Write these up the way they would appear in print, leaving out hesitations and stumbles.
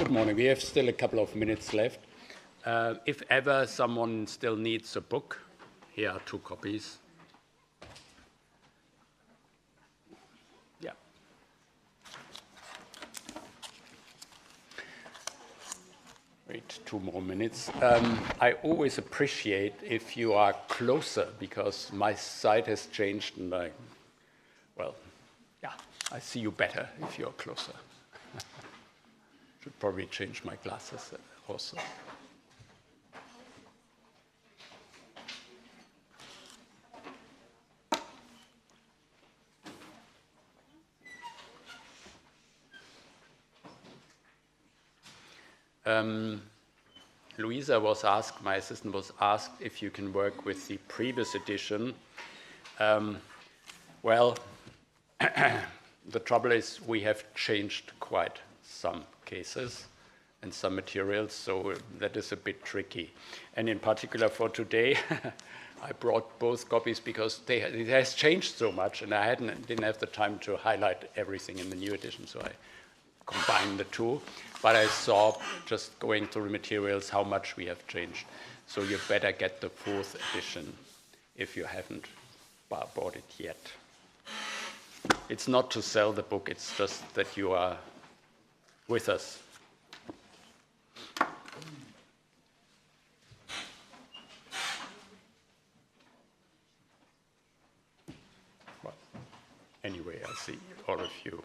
Good morning. We have still a couple of minutes left. If ever someone still needs a book, here are 2 copies. Yeah. Wait 2 more minutes. I always appreciate if you are closer, because my side has changed and I see you better if you're closer. Should probably change my glasses also. Louisa was asked, my assistant was asked, if you can work with the previous edition. Well, the trouble is we have changed quite some cases and some materials, so that is a bit tricky. And in particular for today, I brought both copies because it has changed so much, and I didn't have the time to highlight everything in the new edition, so I combined the 2. But I saw, just going through the materials, how much we have changed. So you better get the 4th edition if you haven't bought it yet. It's not to sell the book, it's just that you are with us. Well, anyway, I see all of you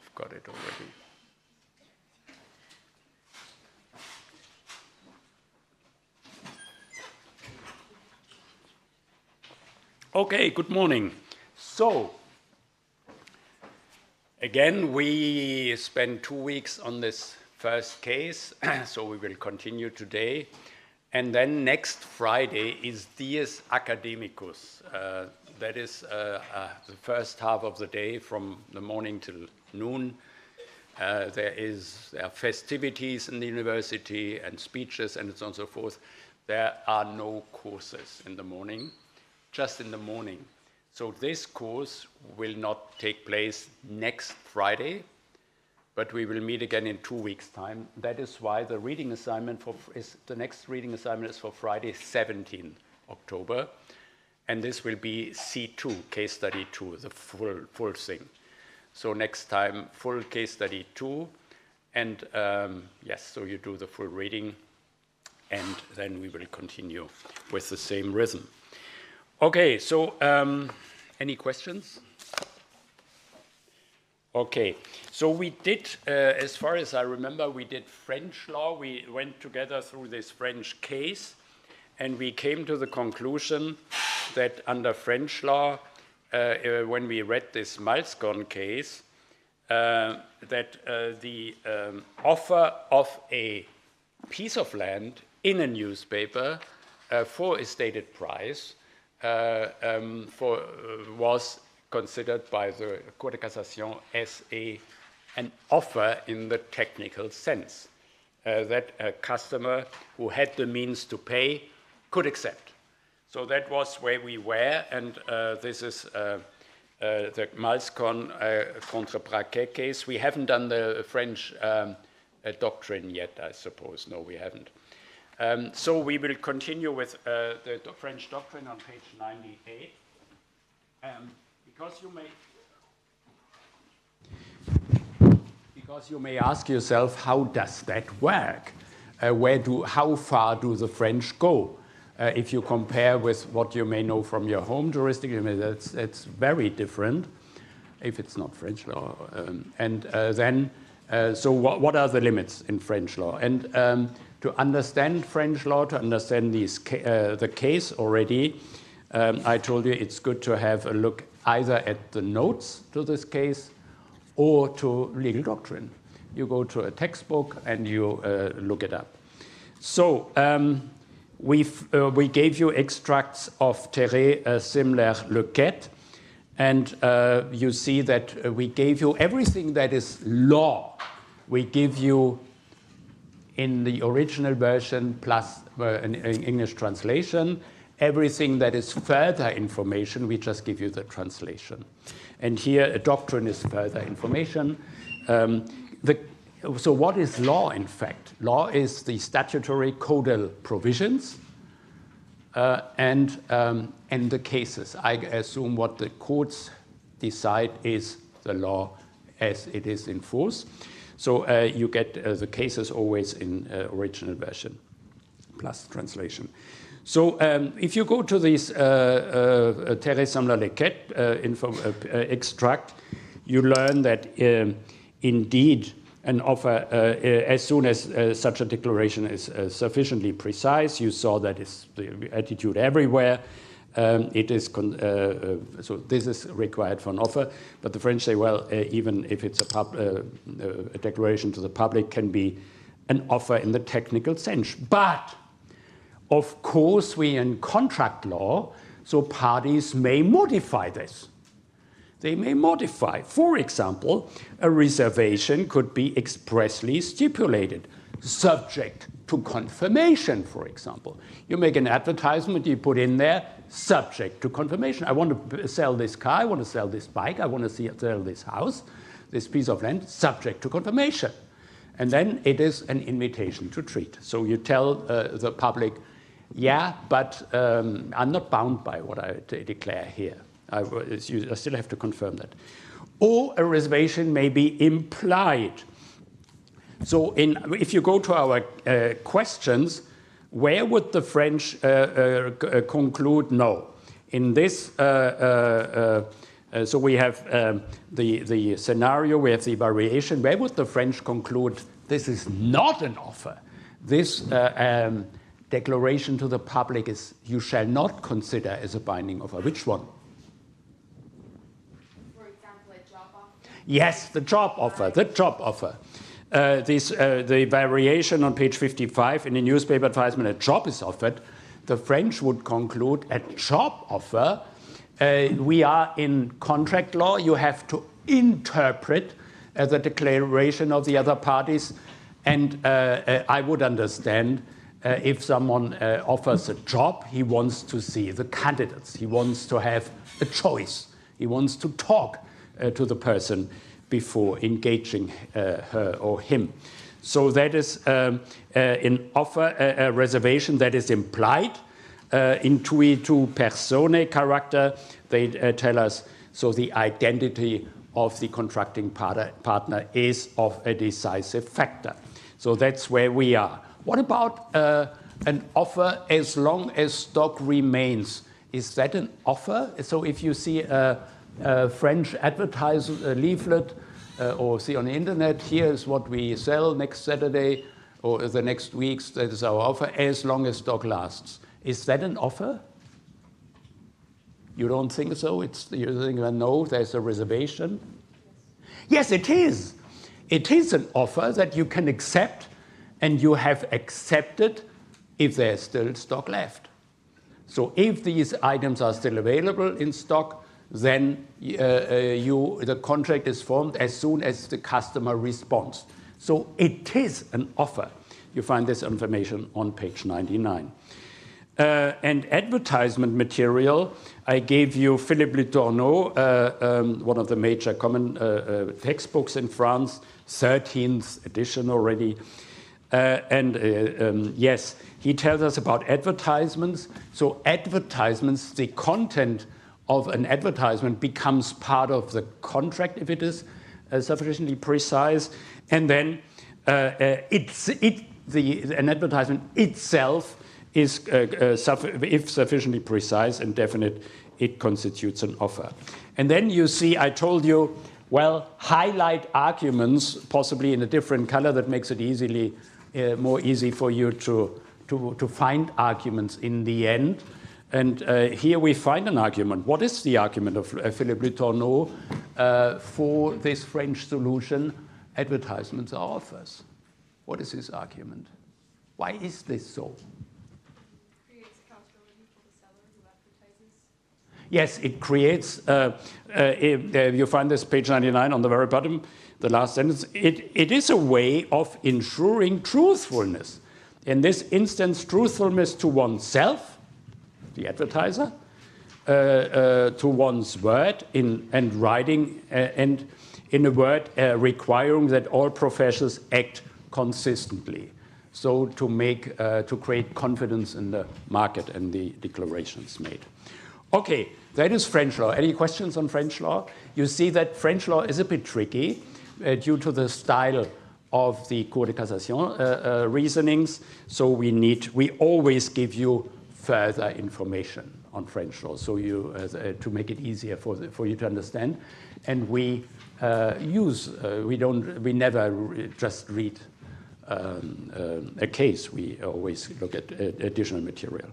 have got it already. Okay, good morning. So, again, we spent 2 weeks on this first case, so we will continue today. And then next Friday is Dies Academicus. That is the first half of the day from the morning till noon. There are festivities in the university and speeches and so on and so forth. There are no courses in the morning, just in the morning. So this course will not take place next Friday, but we will meet again in 2 weeks' time. That is why the reading assignment the next reading assignment is for Friday, 17 October, and this will be C2, case study 2, the full thing. So next time, full case study 2, and yes, so you do the full reading, and then we will continue with the same rhythm. Okay, so any questions? Okay, so we did, as far as I remember, we did French law. We went together through this French case, and we came to the conclusion that under French law, when we read this Malzkorn case, that the offer of a piece of land in a newspaper for a stated price was considered by the Cour de Cassation as an offer in the technical sense, that a customer who had the means to pay could accept. So that was where we were, and this is the Malzkorn contre Braquet case. We haven't done the French doctrine yet, I suppose. No, we haven't. So we will continue with the French doctrine on page 98. Because you may ask yourself, how does that work? How far do the French go? If you compare with what you may know from your home jurisdiction, that's very different, if it's not French law. So what are the limits in French law? And to understand French law, to understand the case already, I told you it's good to have a look either at the notes to this case or to legal doctrine. You go to a textbook and you look it up. So we gave you extracts of Terret, Simler, Lequette, and you see that we gave you everything that is law. We give you in the original version plus an English translation. Everything that is further information, we just give you the translation. And here, a doctrine is further information. So what is law, in fact? Law is the statutory codal provisions and the cases. I assume what the courts decide is the law as it is in force. So you get the cases always in original version plus translation. So if you go to this Thérèse Samla-Lequette extract, you learn that indeed an offer, as soon as such a declaration is sufficiently precise, you saw that is the attitude everywhere. It is so this is required for an offer, but the French say, well, even if it's a declaration to the public, can be an offer in the technical sense. But of course, we in contract law, so parties may modify this. They may modify. For example, a reservation could be expressly stipulated, subject to confirmation, for example. You make an advertisement, you put in there, subject to confirmation. I want to sell this car, I want to sell this bike, I want to sell this house, this piece of land, subject to confirmation. And then it is an invitation to treat. So you tell the public, yeah, but I'm not bound by what I declare here. I still have to confirm that. Or a reservation may be implied. So if you go to our questions, where would the French conclude no? In this, so we have the scenario, we have the variation. Where would the French conclude this is not an offer? This declaration to the public is you shall not consider as a binding offer. Which one? Yes, the job offer, the job offer. The variation on page 55 in the newspaper advertisement, a job is offered. The French would conclude a job offer. We are in contract law. You have to interpret the declaration of the other parties. And I would understand if someone offers a job, he wants to see the candidates. He wants to have a choice. He wants to talk to the person before engaging her or him. So that is an offer, a reservation that is implied. Intuitu personae character, they tell us, so the identity of the contracting partner is of a decisive factor. So that's where we are. What about an offer as long as stock remains? Is that an offer? So if you see a French leaflet or see on the internet, here's what we sell next Saturday or the next weeks, that is our offer, as long as stock lasts. Is that an offer? You don't think so? You think, no, there's a reservation? Yes, it is. It is an offer that you can accept, and you have accepted if there's still stock left. So if these items are still available in stock, then the contract is formed as soon as the customer responds. So it is an offer. You find this information on page 99. And advertisement material, I gave you Philippe Le Tourneau, one of the major common textbooks in France, 13th edition already. Yes, he tells us about advertisements. So advertisements, the content of an advertisement becomes part of the contract if it is sufficiently precise. And then an advertisement itself is, if sufficiently precise and definite, it constitutes an offer. And then you see, I told you, well, highlight arguments, possibly in a different color that makes it more easy for you to find arguments in the end. And here we find an argument. What is the argument of Philippe Le Tourneau for this French solution? Advertisements are offers. What is his argument? Why is this so? Creates accountability for the seller who advertises. Yes, it creates, you find this page 99 on the very bottom, the last sentence. It is a way of ensuring truthfulness. In this instance, truthfulness to oneself, the advertiser, to one's word and writing, and in a word, requiring that all professions act consistently. So to create confidence in the market and the declarations made. Okay, that is French law. Any questions on French law? You see that French law is a bit tricky due to the style of the Cour de Cassation reasonings. So we always give you further information on French law, so to make it easier for you to understand. And we we never just read a case. We always look at additional material.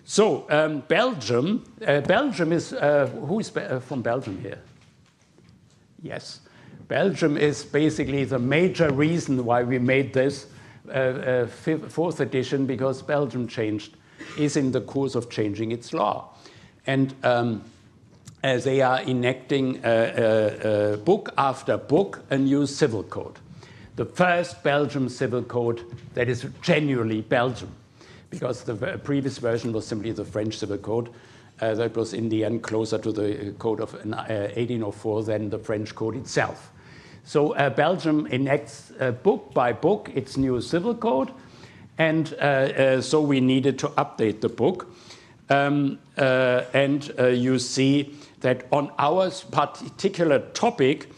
So Belgium is, who is from Belgium here? Yes. Belgium is basically the major reason why we made this fourth edition, because Belgium is in the course of changing its law. And they are enacting book after book a new civil code. The first Belgian civil code that is genuinely Belgian, because the previous version was simply the French civil code that was in the end closer to the code of 1804 than the French code itself. So Belgium enacts book by book its new civil code, and so we needed to update the book. You see that on our particular topic,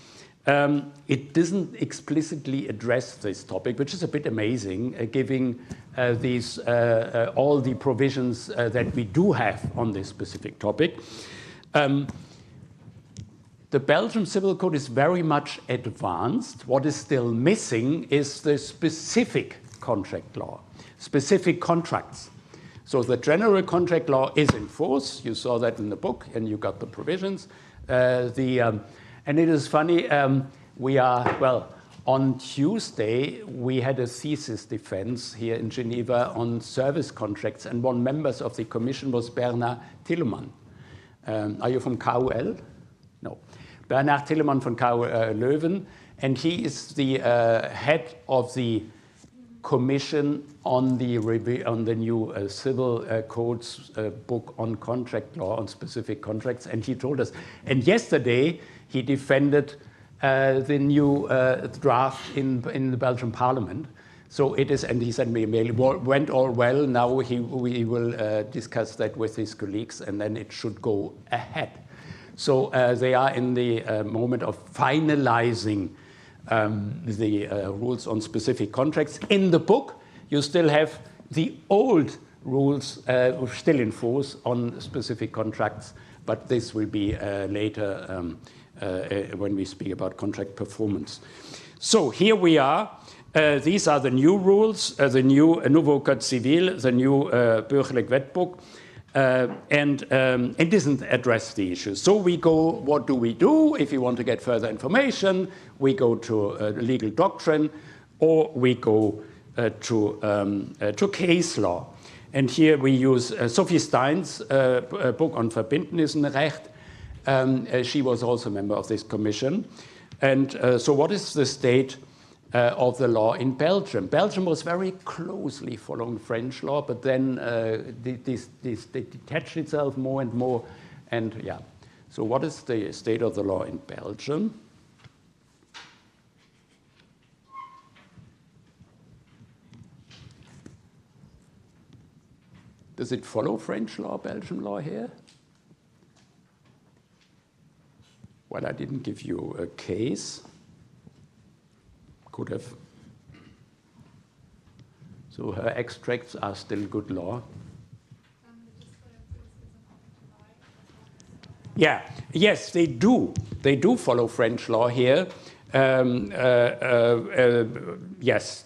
it doesn't explicitly address this topic, which is a bit amazing, giving all the provisions that we do have on this specific topic. The Belgian Civil Code is very much advanced. What is still missing is the specific contract law, specific contracts. So the general contract law is in force. You saw that in the book, and you got the provisions. And it is funny, on Tuesday, we had a thesis defense here in Geneva on service contracts, and one member of the commission was Bernard Tillemann. Are you from KUL? No. Bernard Tillemann from KU Leuven, and he is the head of the commission on the new civil codes book on contract law, on specific contracts, and he told us. And yesterday he defended the new draft in the Belgian Parliament. So it is, and he said it went all well. Now we will discuss that with his colleagues, and then it should go ahead. So they are in the moment of finalizing the rules on specific contracts. In the book, you still have the old rules still in force on specific contracts, but this will be later when we speak about contract performance. So here we are. These are the new rules, the new Nouveau Code Civil, the new Burgerlijk Wetboek. And it doesn't address the issues. So we go, what do we do? If you want to get further information, we go to legal doctrine, or we go to case law. And here we use Sophie Stein's book on Verbintenissenrecht. She was also a member of this commission. And so what is the state of the law in Belgium? Belgium was very closely following French law, but then they detached itself more and more. And yeah, so what is the state of the law in Belgium? Does it follow French law, Belgian law here? Well, I didn't give you a case. Could have. So her extracts are still good law. Yeah, yes, they do. They do follow French law here. Yes,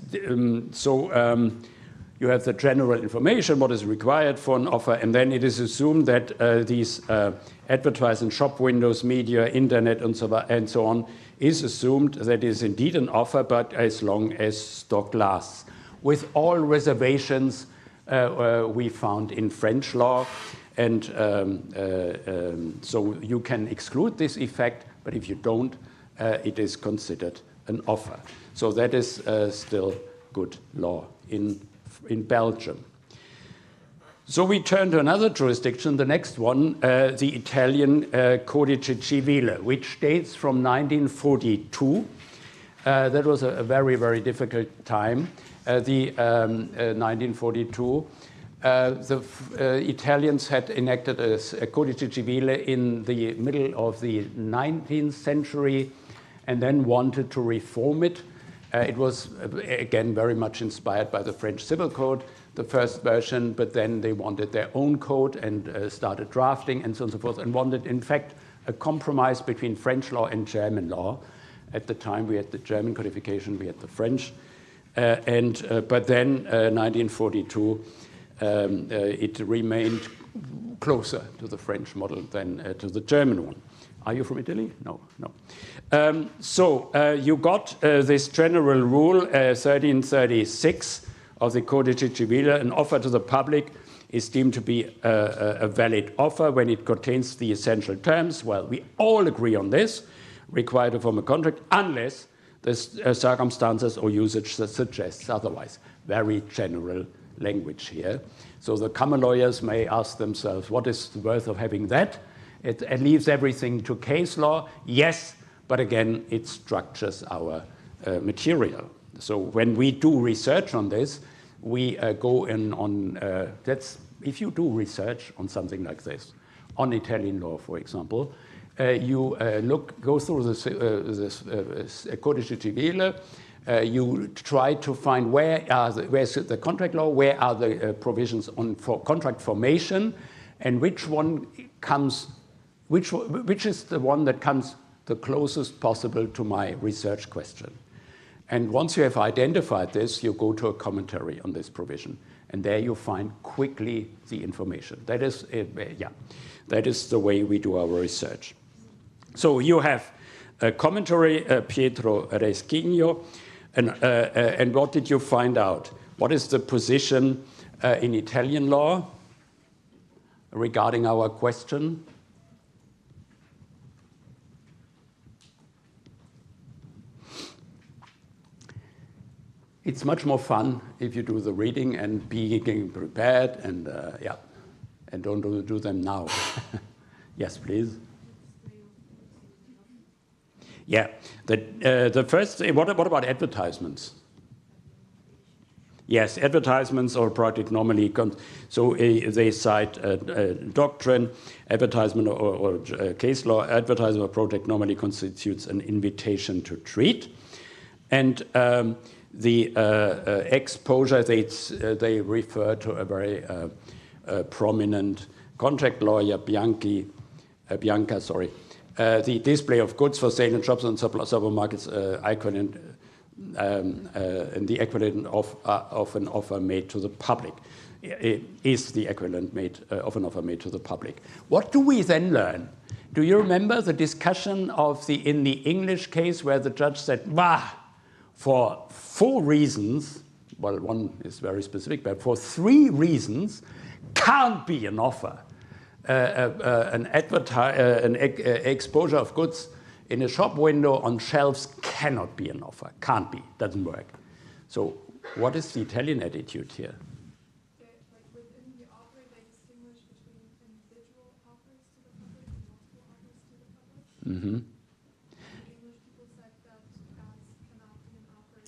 you have the general information, what is required for an offer, and then it is assumed that these advertising shop windows, media, internet, and so on, is assumed that is indeed an offer, but as long as stock lasts. With all reservations we found in French law, and so you can exclude this effect, but if you don't, it is considered an offer. So that is still good law in Belgium. So we turn to another jurisdiction, the next one, the Italian Codice Civile, which dates from 1942. That was a very, very difficult time. 1942. The Italians had enacted a Codice Civile in the middle of the 19th century and then wanted to reform it. It was, again, very much inspired by the French Civil Code, the first version, but then they wanted their own code and started drafting and so on and so forth, and wanted, in fact, a compromise between French law and German law. At the time, we had the German codification, we had the French. But then, 1942, it remained closer to the French model than to the German one. Are you from Italy? No, no. So you got this general rule, 1336 of the Codice Civile. An offer to the public is deemed to be a valid offer when it contains the essential terms. Well, we all agree on this, required to form a contract, unless the circumstances or usage suggests otherwise. Very general language here. So the common lawyers may ask themselves, what is the worth of having that? It leaves everything to case law. Yes, but again, it structures our material. So when we do research on this, we go in on, if you do research on something like this, on Italian law, for example, you go through this Codice Civile, you try to find where's the contract law, where are the provisions for contract formation, and which one comes, which is the one that comes the closest possible to my research question. And once you have identified this, you go to a commentary on this provision, and there you find quickly the information. That is, that is the way we do our research. So you have a commentary, Pietro Reschigno, and what did you find out? What is the position in Italian law regarding our question? It's much more fun if you do the reading and being prepared, and and don't do them now. Yes, please. Yeah, the first. What about advertisements? Yes, advertisements or project normally. So they cite doctrine, advertisement or case law. Advertisement or project normally constitutes an invitation to treat, and the exposure, they refer to a very prominent contract lawyer, Bianca, the display of goods for sale in shops and supermarkets, equivalent, and the equivalent of an offer made to the public. It is the equivalent of an offer made to the public. What do we then learn? Do you remember the discussion in the English case where the judge said, for 4 reasons, well, one is very specific, but for 3 reasons, can't be an offer. An exposure of goods in a shop window on shelves cannot be an offer, can't be, doesn't work. So what is the Italian attitude here? Like within the offer, they distinguish between individual offers to the public and multiple offers to the public. Mm-hmm. English people said that cannot be an offer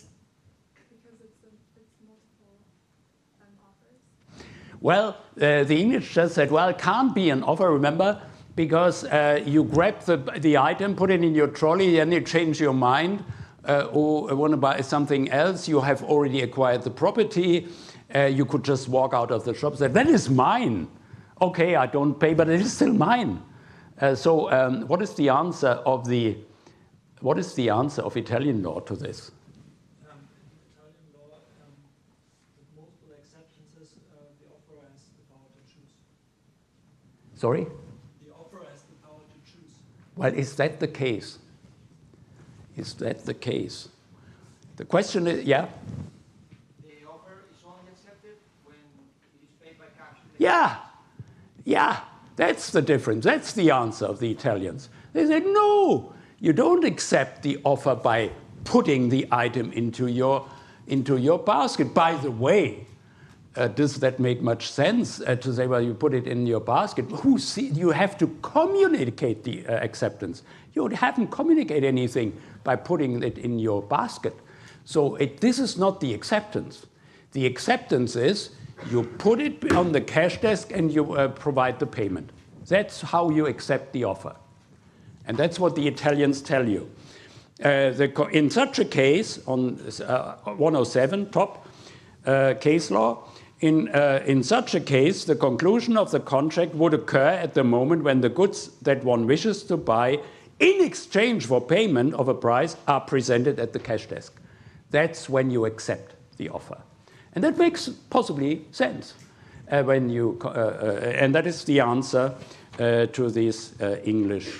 because it's multiple offers. Well, the English just said, well, it can't be an offer, remember, because you grab the item, put it in your trolley, then you change your mind, or want to buy something else. You have already acquired the property. You could just walk out of the shop and say, that is mine. Okay, I don't pay, but it is still mine. So what is the answer of Italian law to this? Sorry? The offer has the power to choose. Well, is that the case? Is that the case? The question is, yeah? The offer is only accepted when it is paid by cash. Yeah, that's the difference. That's the answer of the Italians. They said, no, you don't accept the offer by putting the item into your basket. By the way, does that make much sense to say, well, you put it in your basket? You have to communicate the acceptance. You haven't communicated anything by putting it in your basket. So this is not the acceptance. The acceptance is you put it on the cash desk and you provide the payment. That's how you accept the offer. And that's what the Italians tell you. In such a case, on 107 top case law, in such a case, the conclusion of the contract would occur at the moment when the goods that one wishes to buy in exchange for payment of a price are presented at the cash desk. That's when you accept the offer. And that makes possibly sense and that is the answer to these English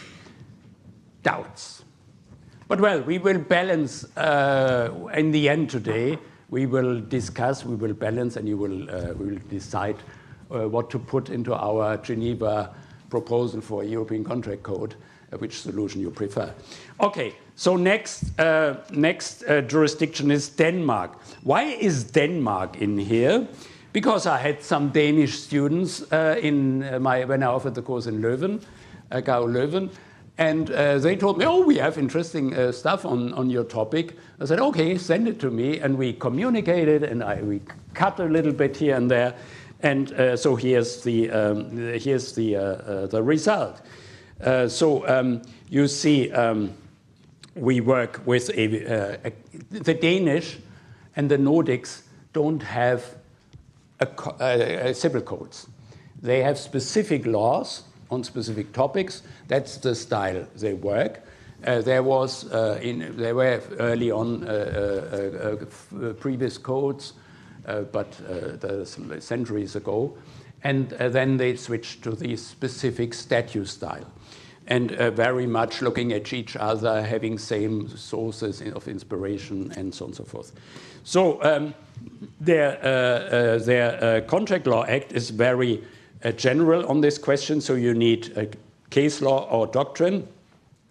doubts. But well, we will balance in the end today. We will discuss, we will balance, and we will decide what to put into our Geneva proposal for a European contract code, which solution you prefer. Okay, so next jurisdiction is Denmark. Why is Denmark in here? Because I had some Danish students when I offered the course in Leuven, KU Leuven, and they told me, oh, we have interesting stuff on your topic. I said, okay, send it to me. And we communicated, and we cut a little bit here and there. And so here's the result. You see, we work with the Danish and the Nordics don't have civil codes. They have specific laws on specific topics. That's the style they work. There were early on previous codes, but centuries ago, and then they switched to the specific statute style, and very much looking at each other, having same sources of inspiration, and so on and so forth. So their Contract Law Act is very general on this question, so you need a case law or doctrine.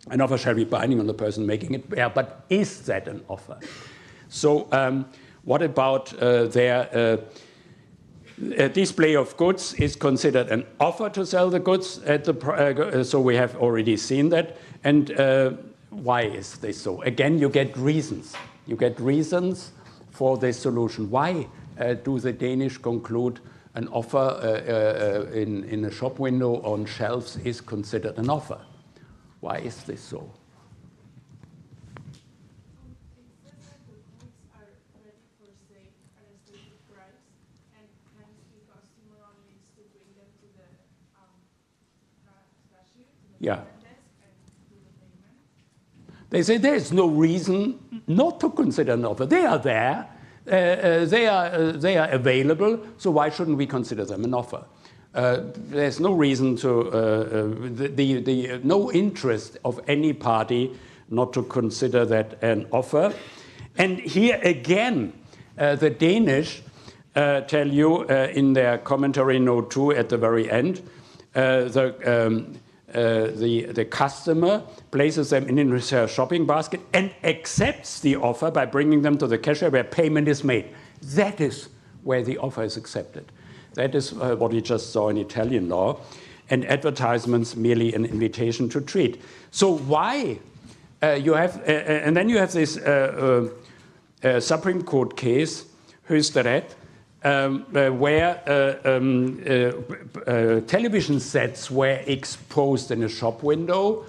An offer shall be binding on the person making it. Yeah, but is that an offer? So what about their display of goods is considered an offer to sell the goods at the so we have already seen that. And why is this so? Again, you get reasons. You get reasons for this solution. Why do the Danish conclude an offer in a shop window on shelves is considered an offer? Why is this so? It says that the goods are ready for sale at a stated price, and hence the customer needs to bring them to the cashier, to the payment desk, and do the payment. They say there is no reason not to consider an offer. They are there. They are available, so why shouldn't we consider them an offer? There's no reason to, no interest of any party not to consider that an offer. And here again, the Danish tell you in their commentary note 2 at the very end, the customer places them in his shopping basket and accepts the offer by bringing them to the cashier where payment is made. That is where the offer is accepted. That is what we just saw in Italian law. And advertisements merely an invitation to treat. So why you have, and then you have this Supreme Court case, Høyesterett, where television sets were exposed in a shop window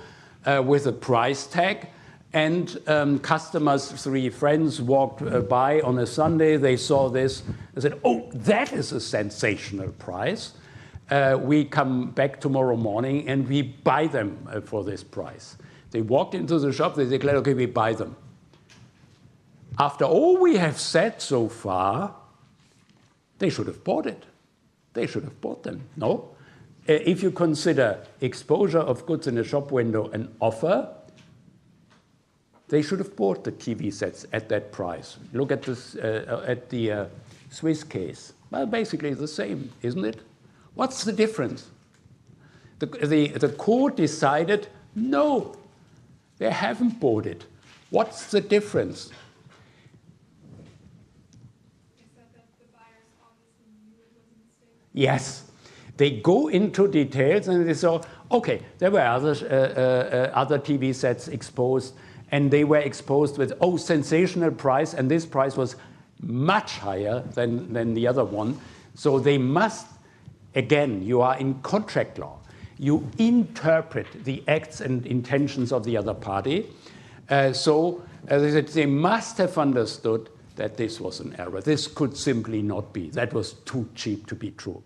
with a price tag. And customers, 3 friends, walked by on a Sunday. They saw this and said, oh, that is a sensational price. We come back tomorrow morning and we buy them for this price. They walked into the shop. They declared, OK, we buy them. After all we have said so far, they should have bought it. They should have bought them. No? If you consider exposure of goods in a shop window an offer, they should have bought the TV sets at that price. Look at this at the Swiss case. Well, basically the same, isn't it? What's the difference? The court decided, no, they haven't bought it. What's the difference? Is that the buyers obviously Yes. They go into details and they say, okay, there were other TV sets exposed, and they were exposed with, sensational price, and this price was much higher than the other one. So they must, again, you are in contract law. You interpret the acts and intentions of the other party. So as I said, they must have understood that this was an error. This could simply not be. That was too cheap to be true.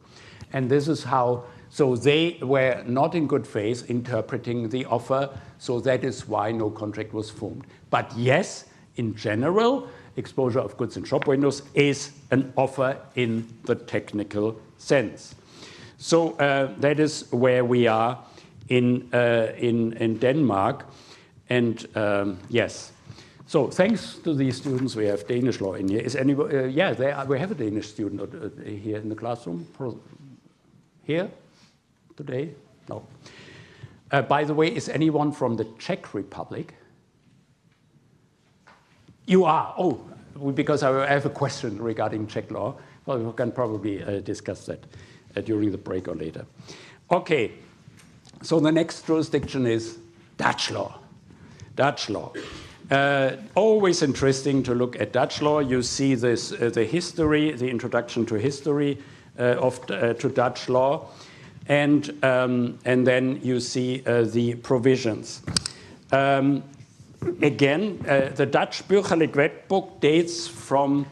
And this is how, so they were not in good faith interpreting the offer, so that is why no contract was formed. But yes, in general, exposure of goods in shop windows is an offer in the technical sense. So that is where we are in Denmark. And yes, so thanks to these students, we have Danish law in here. Is anybody? We have a Danish student here in the classroom. Here today? No. By the way, is anyone from the Czech Republic? You are. Oh, because I have a question regarding Czech law. Well, we can probably discuss that during the break or later. Okay. So the next jurisdiction is Dutch law. Dutch law. Always interesting to look at Dutch law. You see this, the history, the introduction to history to Dutch law, and then you see the provisions. Again, the Dutch Burgerlijk Wetboek dates from,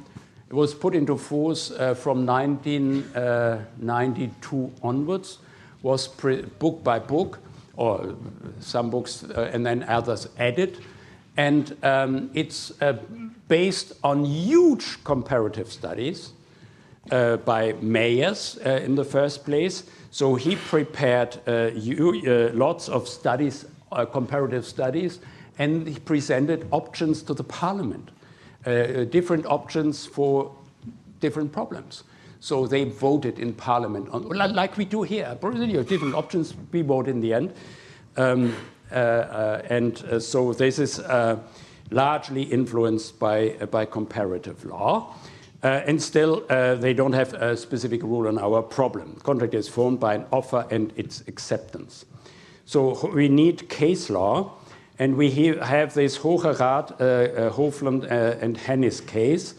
it was put into force from 1992 onwards, was book by book, or some books and then others added. And it's based on huge comparative studies by Mayers in the first place. So he prepared lots of studies, comparative studies, and he presented options to the parliament, different options for different problems. So they voted in parliament, on, like we do here. Different options, we vote in the end. So this is largely influenced by comparative law. And still, they don't have a specific rule on our problem. Contract is formed by an offer and its acceptance. So we need case law, and we have this Hoge Raad, Hofland and Hennis case.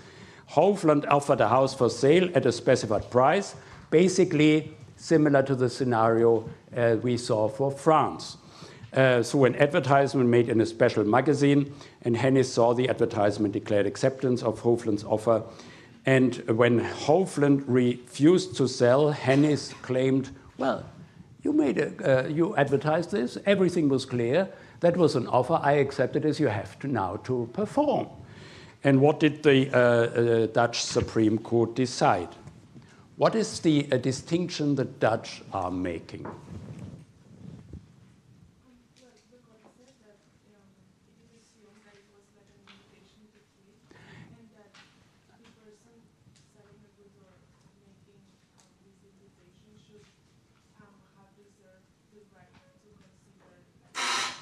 Hofland offered a house for sale at a specified price, basically similar to the scenario we saw for France. Through an advertisement made in a special magazine, and Hennis saw the advertisement declared acceptance of Hofland's offer. And when Hofland refused to sell, Hennis claimed, well, you advertised this, everything was clear, that was an offer, I accepted as you have to now to perform. And what did the Dutch Supreme Court decide? What is the distinction the Dutch are making?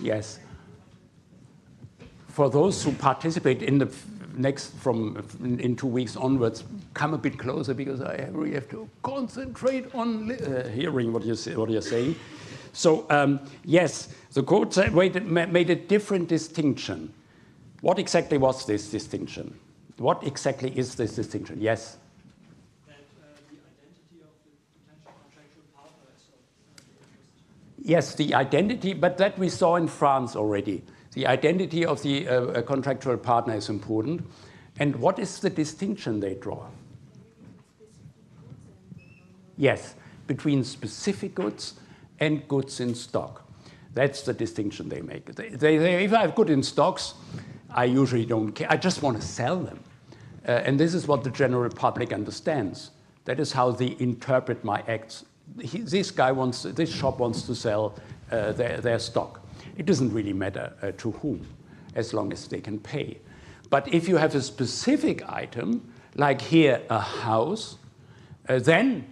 Yes. For those who participate in the next, in 2 weeks onwards, come a bit closer because I really have to concentrate on hearing what you're saying. So yes, the court made a different distinction. What exactly was this distinction? What exactly is this distinction? Yes. That the identity of the potential contractual partner is of interest. Yes, the identity, but that we saw in France already. The identity of the contractual partner is important. And what is the distinction they draw? Yes, between specific goods and goods in stock. That's the distinction they make. If I have goods in stocks, I usually don't care. I just want to sell them. And this is what the general public understands. That is how they interpret my acts. This shop wants to sell their stock. It doesn't really matter to whom, as long as they can pay. But if you have a specific item, like here a house, then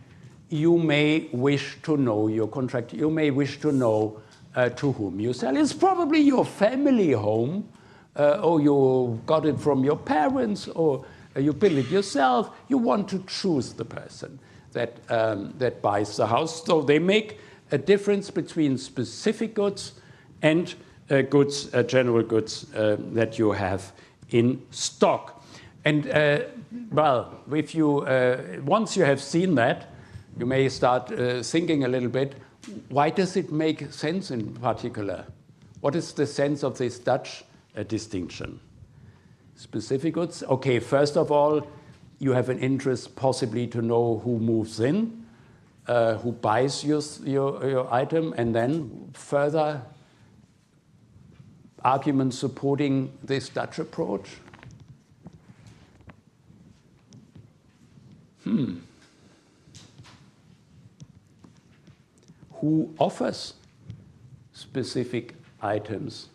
you may wish to know your contract. You may wish to know to whom you sell. It's probably your family home, or you got it from your parents, or you build it yourself. You want to choose the person. that buys the house. So they make a difference between specific goods and goods, general goods that you have in stock. And well, if you once you have seen that, you may start thinking a little bit, why does it make sense in particular? What is the sense of this Dutch distinction? Specific goods, okay, first of all, you have an interest possibly to know who moves in, who buys your item, and then further arguments supporting this Dutch approach. Who offers specific items?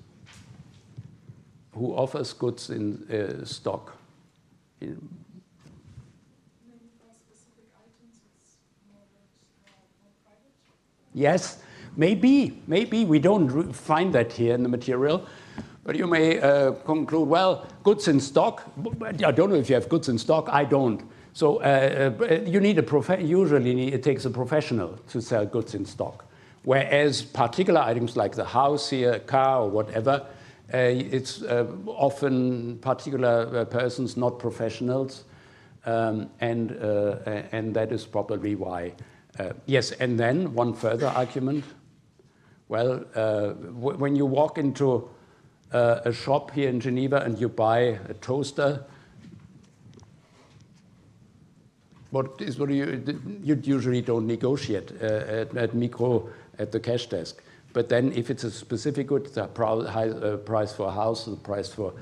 Who offers goods in stock? Maybe for specific items, it's more private. Yes, maybe we don't find that here in the material, but you may conclude, well, goods in stock. I don't know if you have goods in stock. I don't. So you need usually it takes a professional to sell goods in stock. Whereas particular items like the house here, a car or whatever, it's often particular persons, not professionals, and that is probably why. Yes, and then one further argument. Well, when you walk into a shop here in Geneva and you buy a toaster, what you usually don't negotiate at Micro at the cash desk. But then if it's a specific good, the price for a house, the price for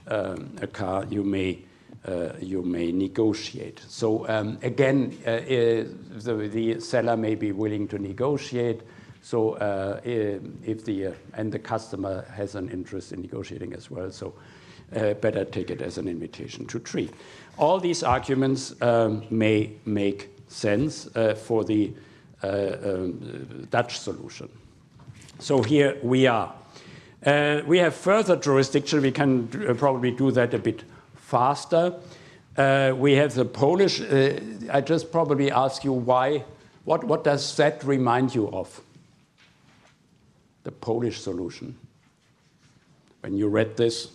a car, you may negotiate. So again, the seller may be willing to negotiate. So if the customer has an interest in negotiating as well, so better take it as an invitation to treat. All these arguments may make sense for the Dutch solution. So here we are. We have further jurisdiction. We can probably do that a bit faster. We have the Polish. I just probably ask you why. What does that remind you of? The Polish solution. When you read this,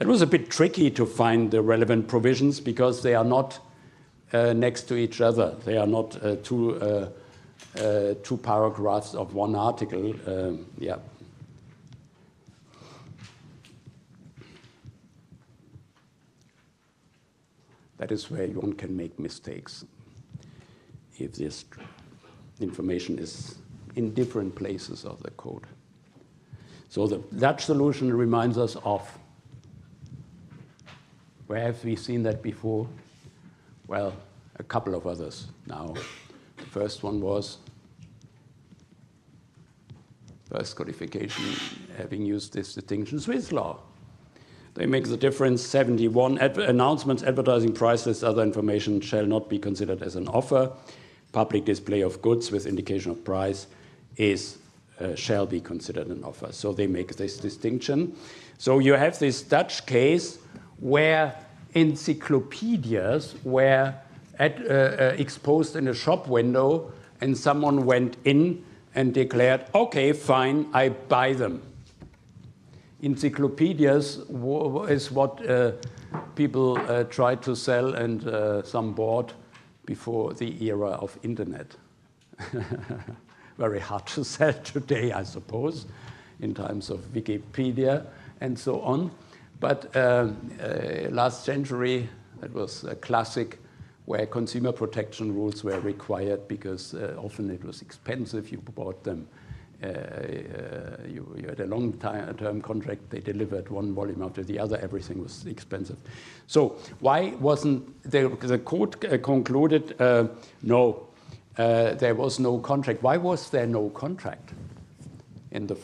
it was a bit tricky to find the relevant provisions because they are not next to each other. They are not two paragraphs of one article. Yeah. That is where one can make mistakes if this information is in different places of the code. So the Dutch solution reminds us of, where have we seen that before? Well, a couple of others now. The first one was first codification having used this distinction, Swiss law. They make the difference. 71 announcements, advertising, price lists, other information shall not be considered as an offer. Public display of goods with indication of price shall be considered an offer. So they make this distinction. So you have this Dutch case where encyclopedias were exposed in a shop window, and someone went in and declared, okay, fine, I buy them. Encyclopedias is what people tried to sell and some bought before the era of internet. Very hard to sell today, I suppose, in times of Wikipedia and so on. But last century, it was a classic where consumer protection rules were required because often it was expensive. You bought them. You had a long-term contract. They delivered one volume after the other. Everything was expensive. So why wasn't the court concluded? No, there was no contract. Why was there no contract in the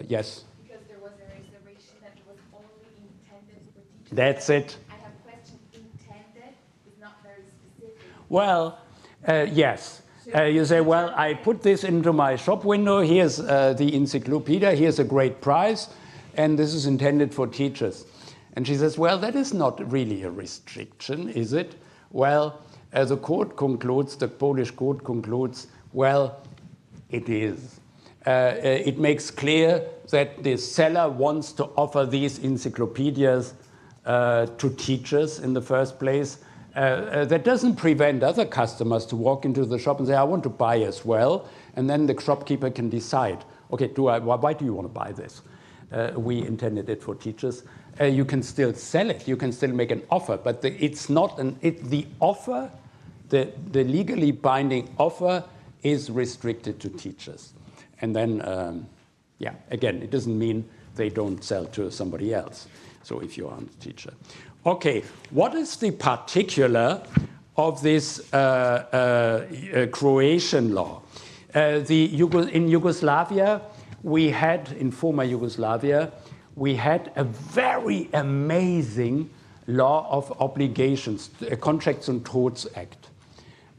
yes? Because there was a reservation that was only intended for teachers. That's it. I have a question. Intended is not very specific. Well, yes. You say, well, I put this into my shop window. Here's the encyclopedia. Here's a great price. And this is intended for teachers. And she says, well, that is not really a restriction, is it? Well, the court concludes, the Polish court concludes, well, it is. It makes clear that the seller wants to offer these encyclopedias to teachers in the first place. That doesn't prevent other customers to walk into the shop and say, I want to buy as well. And then the shopkeeper can decide, okay, why do you want to buy this? We intended it for teachers. You can still sell it. You can still make an offer. But it's not the offer, the legally binding offer is restricted to teachers. And then, yeah, again, it doesn't mean they don't sell to somebody else. So if you aren't a teacher. Okay, what is the particular of this Croatian law? In Yugoslavia, we had, in former Yugoslavia, we had a very amazing law of obligations, Contracts and Torts Act,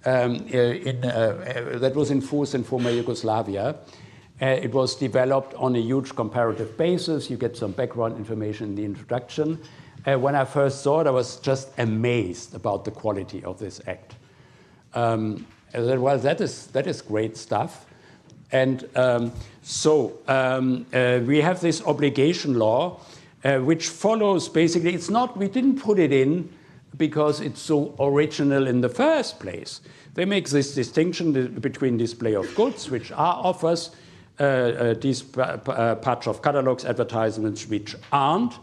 that was in force in former Yugoslavia. It was developed on a huge comparative basis. You get some background information in the introduction. When I first saw it, I was just amazed about the quality of this act. I said, well, that is great stuff. And we have this obligation law, which follows basically, it's not, we didn't put it in because it's so original in the first place. They make this distinction between display of goods, which are offers, these parts of catalogs, advertisements, which aren't,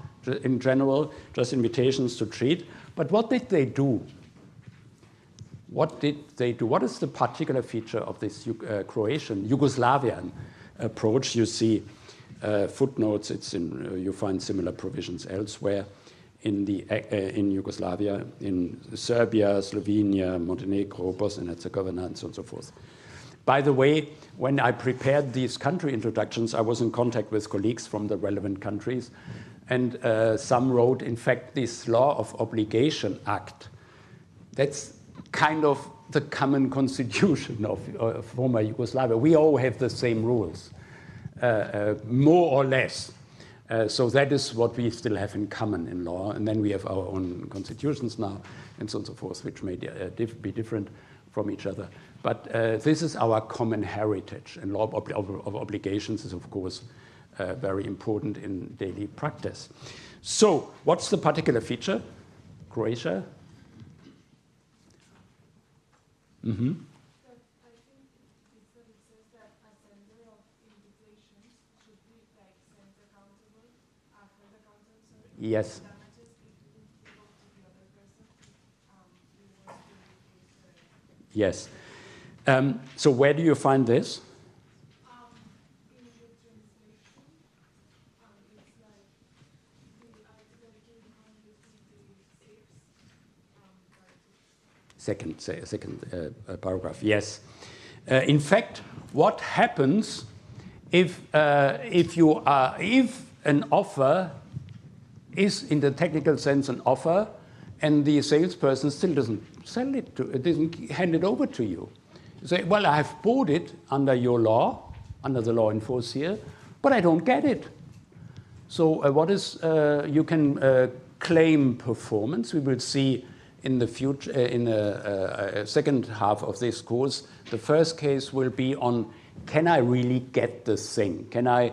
in general, just invitations to treat. But what did they do? What did they do? What is the particular feature of this Croatian, Yugoslavian approach? You see footnotes. You find similar provisions elsewhere in Yugoslavia, in Serbia, Slovenia, Montenegro, Bosnia and Herzegovina, and so on and so forth. By the way, when I prepared these country introductions, I was in contact with colleagues from the relevant countries, and some wrote, in fact, this Law of Obligation Act. That's kind of the common constitution of former Yugoslavia. We all have the same rules, more or less. So that is what we still have in common in law. And then we have our own constitutions now, and so on and so forth, which may be different from each other. But this is our common heritage. And law of obligations is, of course, very important in daily practice. So what's the particular feature? Croatia? Mm-hmm. But I think it says that a sender of invitations should be sent accountable, held accountable, sorry. Yes. Damages if it didn't go to the other person. Yes. So where do you find this? In the translation, it's like the article 256, Second paragraph. Yes. In fact, what happens if an offer is, in the technical sense, an offer, and the salesperson still doesn't sell it doesn't hand it over to you? You say, well, I have bought it under your law, under the law in force here, but I don't get it. So what is, you can claim performance. We will see in the future, in the second half of this course, the first case will be on, can I really get the thing? Can I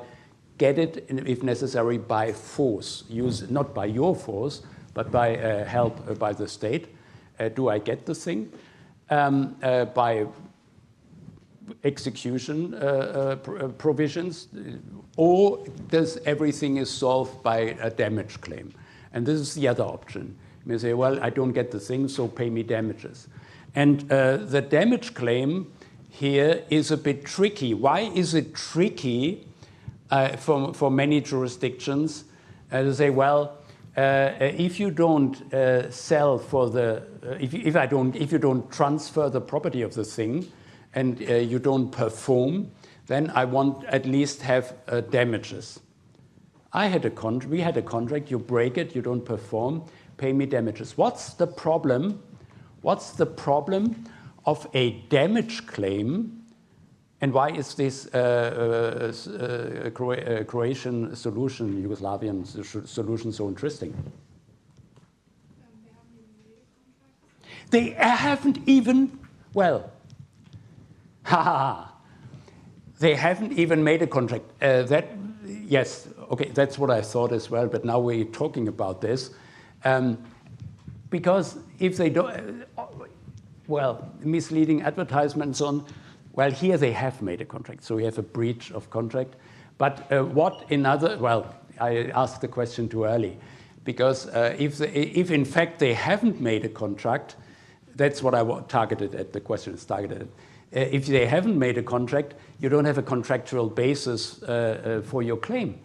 get it, if necessary, by force? Not by your force, but by help by the state. Do I get the thing? By execution provisions, or does everything is solved by a damage claim? And this is the other option. You may say, well, I don't get the thing, so pay me damages. And the damage claim here is a bit tricky. Why is it tricky for many jurisdictions to say, well, if you don't sell for the, if you don't transfer the property of the thing, and you don't perform, then I want at least have damages. We had a contract. You break it, you don't perform, pay me damages. What's the problem? What's the problem of a damage claim? And why is this Croatian solution, Yugoslavian solution, so interesting? They haven't even, well, they haven't even made a contract. Yes, okay, that's what I thought as well, but now we're talking about this. Because if they don't, well, misleading advertisement and so on, well, here they have made a contract, so we have a breach of contract. But what in other, well, I asked the question too early, because if in fact they haven't made a contract, that's what I targeted at, the question is targeted at. If they haven't made a contract, you don't have a contractual basis for your claim.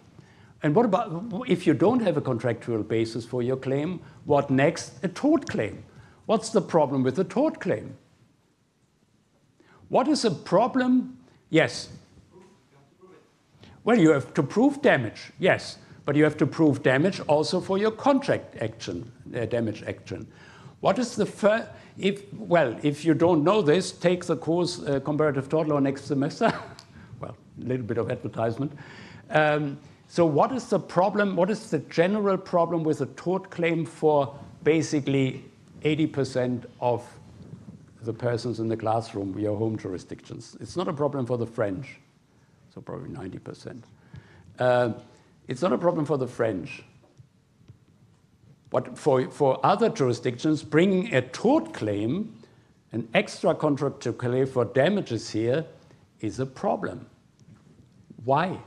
And what about if you don't have a contractual basis for your claim? What next? A tort claim. What's the problem with a tort claim? What is a problem? Yes. Well, you have to prove damage, yes, but you have to prove damage also for your contract action, damage action. What is the first? If you don't know this, take the course Comparative Tort Law next semester. Well, a little bit of advertisement. So what is the problem? What is the general problem with a tort claim for basically 80% of the persons in the classroom, your home jurisdictions? It's not a problem for the French, so probably 90%. It's not a problem for the French. But for other jurisdictions, bringing a tort claim, an extra contractual claim for damages here, is a problem. Why?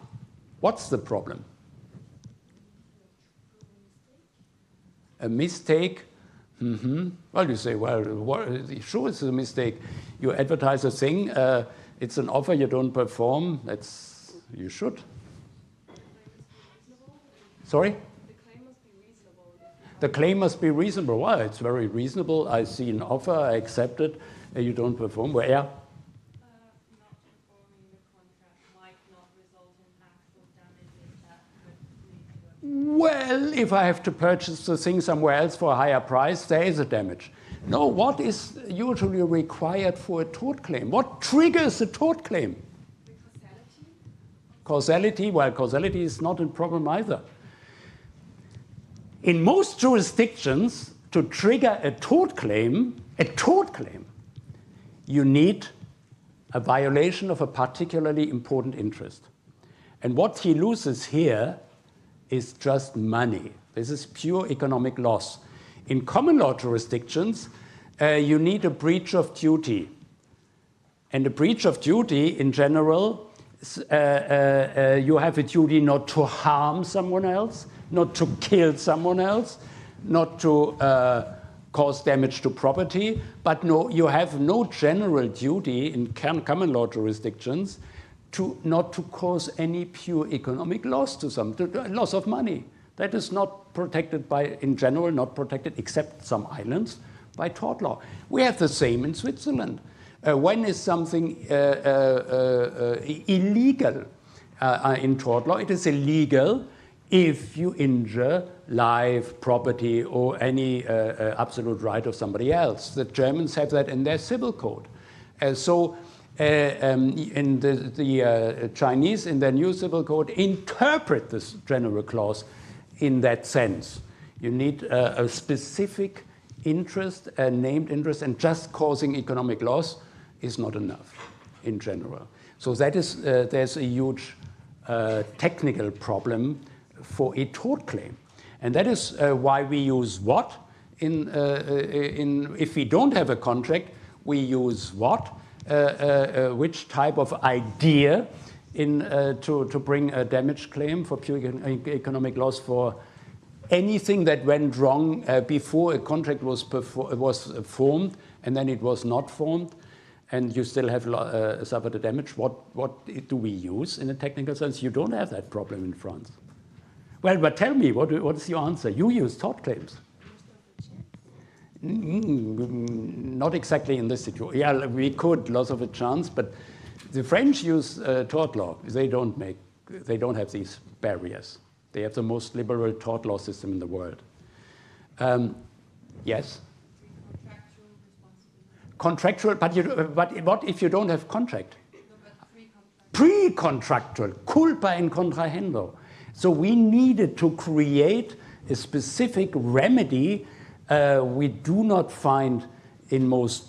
What's the problem? A mistake? Well, you say, well, sure, it's a mistake. You advertise a thing, it's an offer you don't perform, you should. Sorry? The claim must be reasonable. Well, it's very reasonable. I see an offer, I accept it, you don't perform. Well, yeah? Not performing the contract might not result in actual damages that could lead to a... Well, if I have to purchase the thing somewhere else for a higher price, there is a damage. No, what is usually required for a tort claim? What triggers a tort claim? The causality? Causality? Well, causality is not a problem either. In most jurisdictions, to trigger a tort claim, you need a violation of a particularly important interest. And what he loses here is just money. This is pure economic loss. In common law jurisdictions, you need a breach of duty. And a breach of duty, in general, you have a duty not to harm someone else, not to kill someone else, not to cause damage to property, but no, you have no general duty in common law jurisdictions not to cause any pure economic loss to loss of money. That is not protected by, in general, not protected except some islands by tort law. We have the same in Switzerland. When is something illegal in tort law? It is illegal if you injure life, property, or any absolute right of somebody else. The Germans have that in their civil code. In the Chinese, in their new civil code, interpret this general clause in that sense. You need a specific interest, a named interest, and just causing economic loss is not enough in general. So that is, there's a huge technical problem for a tort claim. And that is why we use what? If we don't have a contract, we use what? Which type of idea to bring a damage claim for pure economic loss for anything that went wrong before a contract was formed and then it was not formed, and you still have suffered the damage. What do we use in a technical sense? You don't have that problem in France. Well, but tell me, what is your answer? You use tort claims. Not exactly in this situation. Yeah, we could, loss of a chance, but the French use tort law. They don't have these barriers. They have the most liberal tort law system in the world. Yes? Contractual, but what if you don't have contract? Pre-contractual, culpa in contrahendo. So we needed to create a specific remedy we do not find in most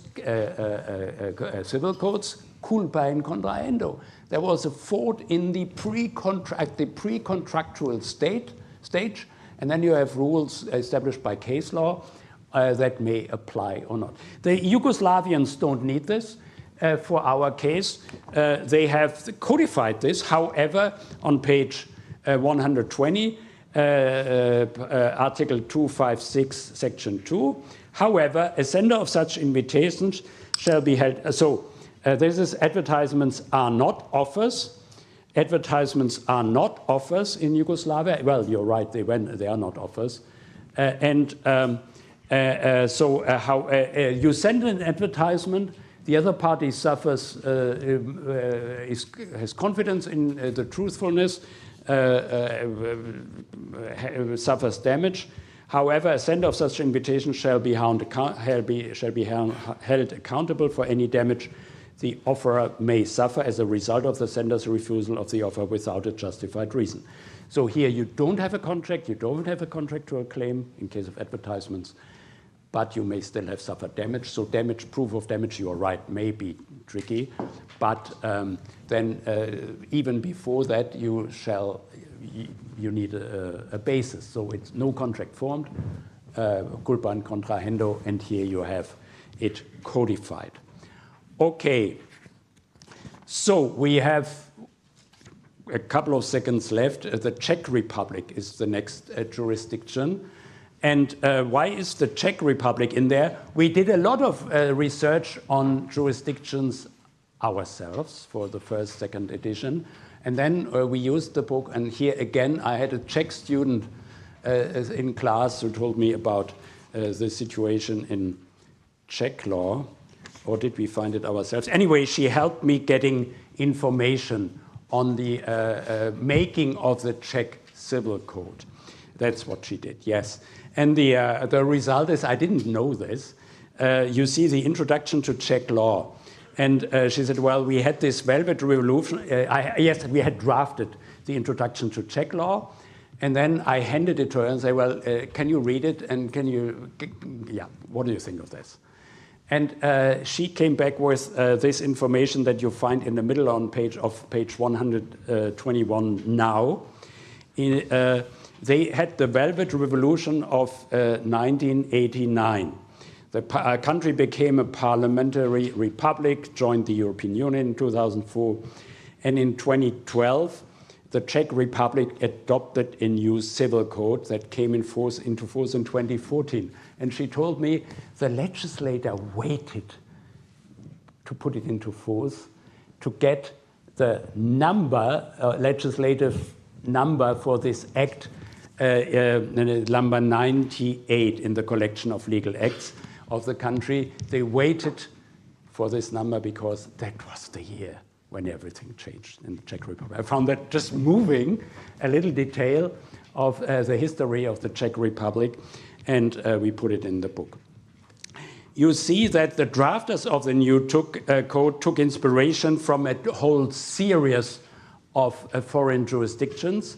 civil codes, culpa in contrahendo. There was a fault in the pre-contractual stage, and then you have rules established by case law that may apply or not. The Yugoslavians don't need this. For our case, they have codified this. However, on page 120, Article 256, Section 2, however, a sender of such invitations shall be held. This is advertisements are not offers. Advertisements are not offers in Yugoslavia. Well, you're right, they are not offers. You send an advertisement, the other party suffers, has confidence in the truthfulness, suffers damage. However, a sender of such invitation shall be held accountable for any damage the offerer may suffer as a result of the sender's refusal of the offer without a justified reason. So here you don't have a contract, you don't have a contractual claim in case of advertisements, but you may still have suffered damage. So proof of damage, you are right, may be tricky, but then even before that, you need a basis. So it's no contract formed, culpa in contrahendo, and here you have it codified. Okay, so we have a couple of seconds left. The Czech Republic is the next jurisdiction. And why is the Czech Republic in there? We did a lot of research on jurisdictions ourselves for the first, second edition. And then we used the book. And here again, I had a Czech student in class who told me about the situation in Czech law. Or did we find it ourselves? Anyway, she helped me getting information on the making of the Czech civil code. That's what she did, yes. And the result is, I didn't know this. You see the introduction to Czech law. And she said, well, we had this velvet revolution. Yes, we had drafted the introduction to Czech law. And then I handed it to her and said, well, can you read it? And what do you think of this? And she came back with this information that you find in the middle on page 121 now. They had the Velvet Revolution of 1989. The country became a parliamentary republic, joined the European Union in 2004, and in 2012, the Czech Republic adopted a new civil code that came into force in 2014. And she told me the legislator waited to put it into force to get the number, legislative number for this act, number 98 in the collection of legal acts of the country. They waited for this number because that was the year when everything changed in the Czech Republic. I found that just moving, a little detail of the history of the Czech Republic, and we put it in the book. You see that the drafters of the new code took inspiration from a whole series of foreign jurisdictions.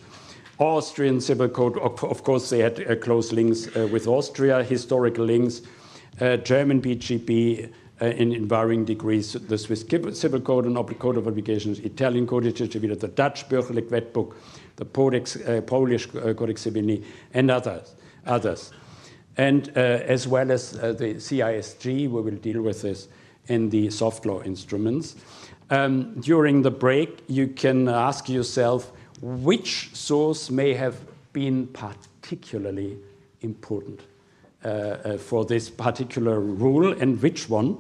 Austrian civil code, of course, they had close links with Austria, historical links, German BGB, in varying degrees, the Swiss civil code and code of obligations, Italian Codice Civile, the Dutch Bürgerlijk Wetboek, the Polish Codex Civilny, and others. And as well as the CISG, we will deal with this in the soft law instruments. During the break, you can ask yourself which source may have been particularly important for this particular rule and which one.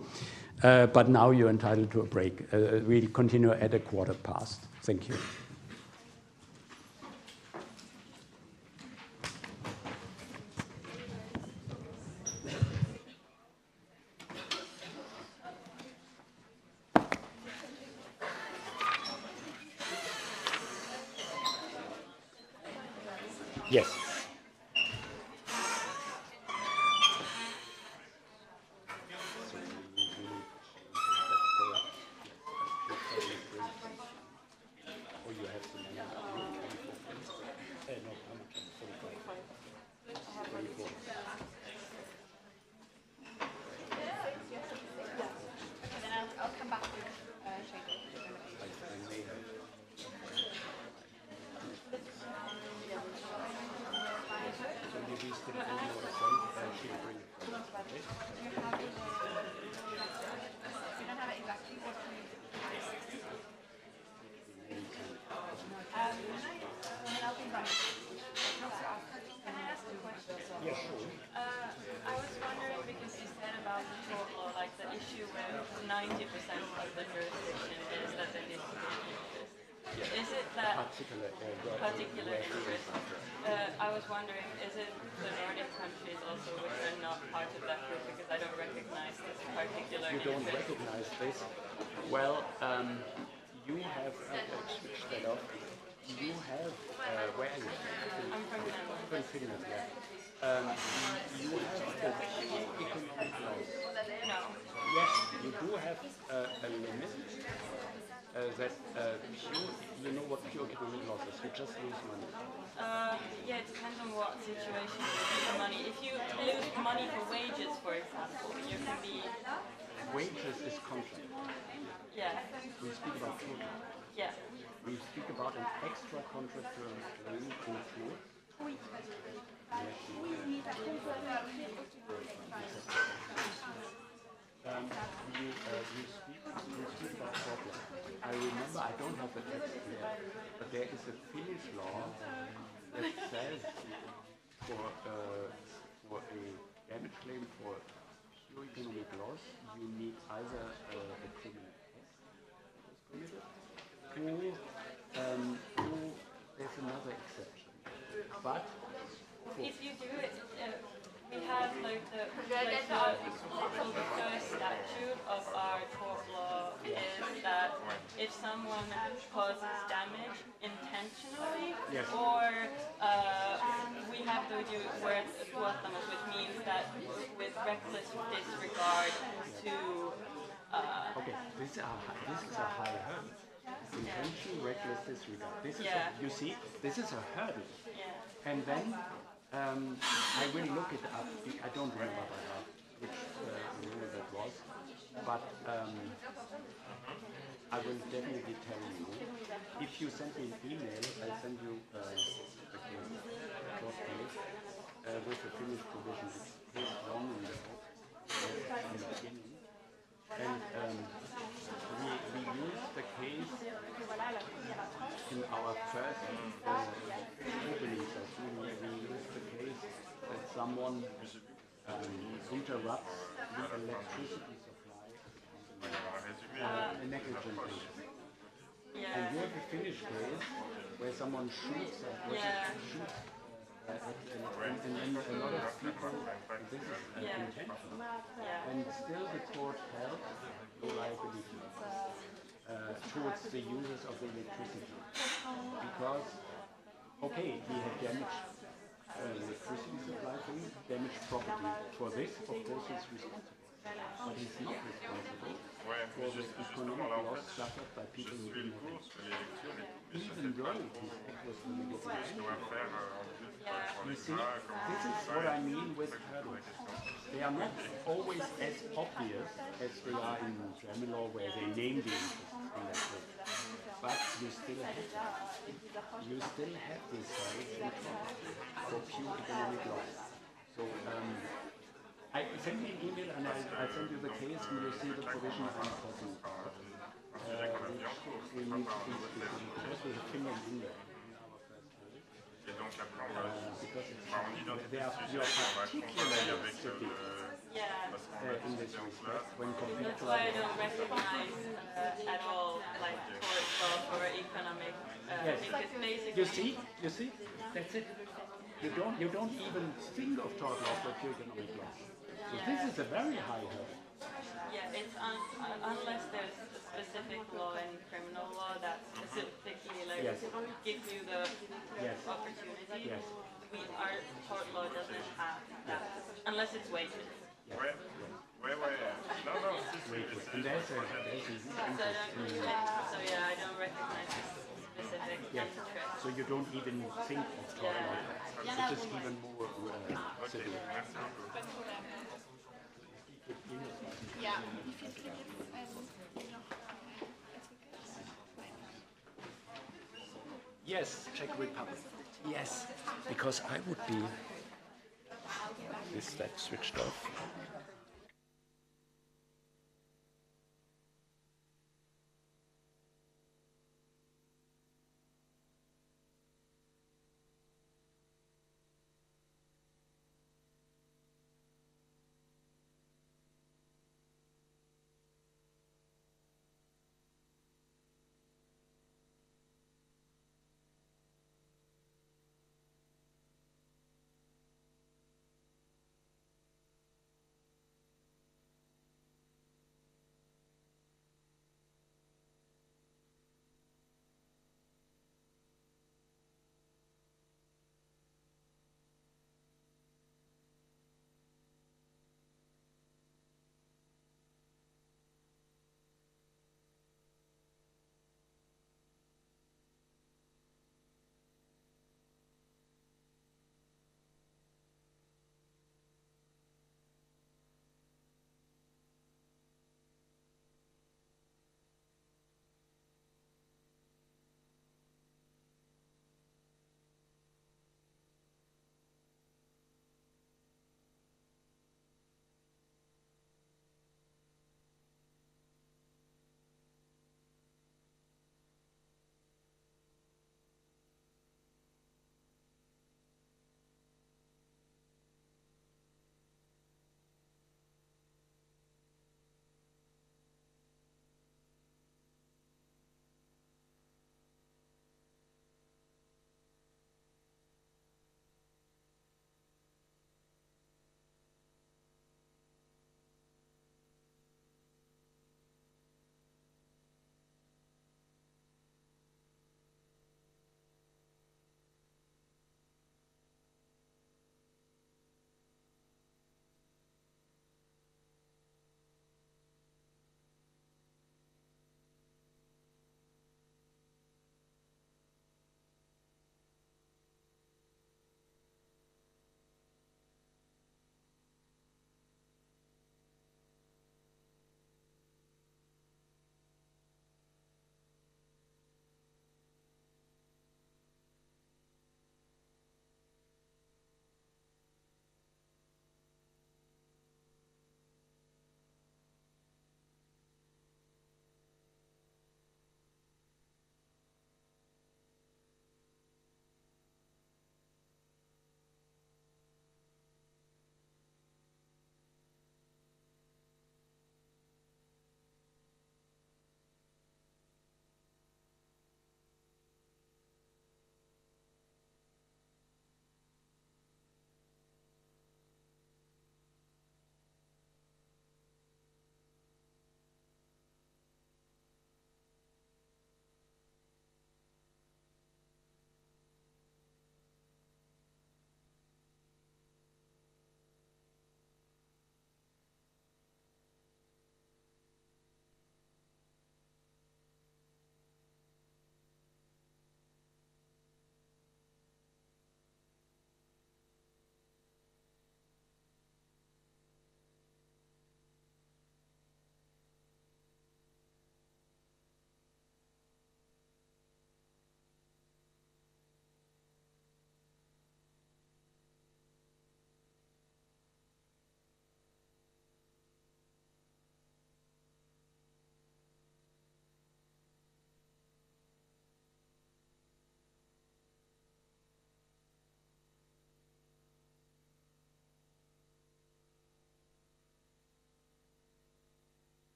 But now you're entitled to a break. We'll continue at 1:15. Thank you. Yes. issue with 90% of the jurisdiction is that there needs to be an interest. Is it that Particular particular interest? I was wondering, is it the Nordic countries also which are not part of that group because I don't recognize this particular You don't interest? recognize this? Well, you have switched that off. You have where are you? I'm from Finland. From Finland, yeah. You have economic laws. No. Yes, you do have a limit that pure. You know what pure economic loss is? You just lose money. Yeah, it depends on what situation you lose money. If you lose money for wages, for example, you can be, Wages is contract. yeah, We speak about total. yeah. We speak about an extra contractual claim include. You speak about problem. I remember, I don't have the text here, but there is a Finnish law that says for a damage claim for pure economic loss, you need either a criminal act was committed, or there's another exception. But If you do it, we have like the first statute of our tort law is that if someone causes damage intentionally, Yes. or we have the word tuottamus, which means that with reckless disregard to okay, this is a high hurdle. Intention, reckless disregard. This is Yeah. you see, this is a hurdle. yeah. And then I will look it up. I don't remember by heart which rule that was, but I will definitely tell you. If you send me an email, I'll send you a short case with the Finnish provision. It's page 1 in the book, in the beginning. And we used the case in our first opening session. We used the case that someone interrupts the electricity supply negligently. Yeah. And you have a Finnish case where someone shoots Yeah. and then a lot of people, this is Yeah. intentional. Yeah. And still the court held no liability towards the users of the electricity. Because, okay, he had damaged electricity supply for you, damaged property. For this, of course, he's responsible. But he's not responsible for the economic loss suffered by people who didn't have it. Even though his act was illegal. You see, this is what I mean with hurdles. They are not always as obvious as they are in German law where they name the interest in that way. But you still have these hurdles for pure economic loss. So I send me an email and I'll send you the case and you'll see the provision I'm talking about. Which we need to be specific. Because there's a Finland in there. Because they are particularly specific in this respect when compared That's to why I others. don't recognize at all like tort law for economic Yes. because basically You see, that's it. You don't even think of tort law for pure economic loss. So this is a very high hurdle. yeah, it's unless there's a specific law in criminal law that specifically like Yes. gives you the Yes. opportunity. Yes. Our tort law doesn't have that unless it's wages. And there's a huge So I interest don't, in so yeah, I don't recognize this specific yes. interest. So you don't even think of tort law. It is even more severe. Ja, wie viel kriegt jetzt Yes, Czech Republic. Yes, because I would be. Is that switched off?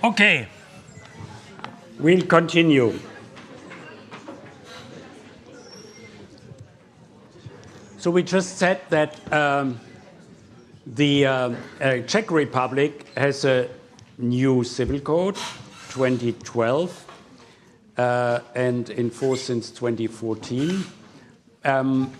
Okay, we'll continue. So we just said that the Czech Republic has a new civil code, 2012, and in force since 2014. And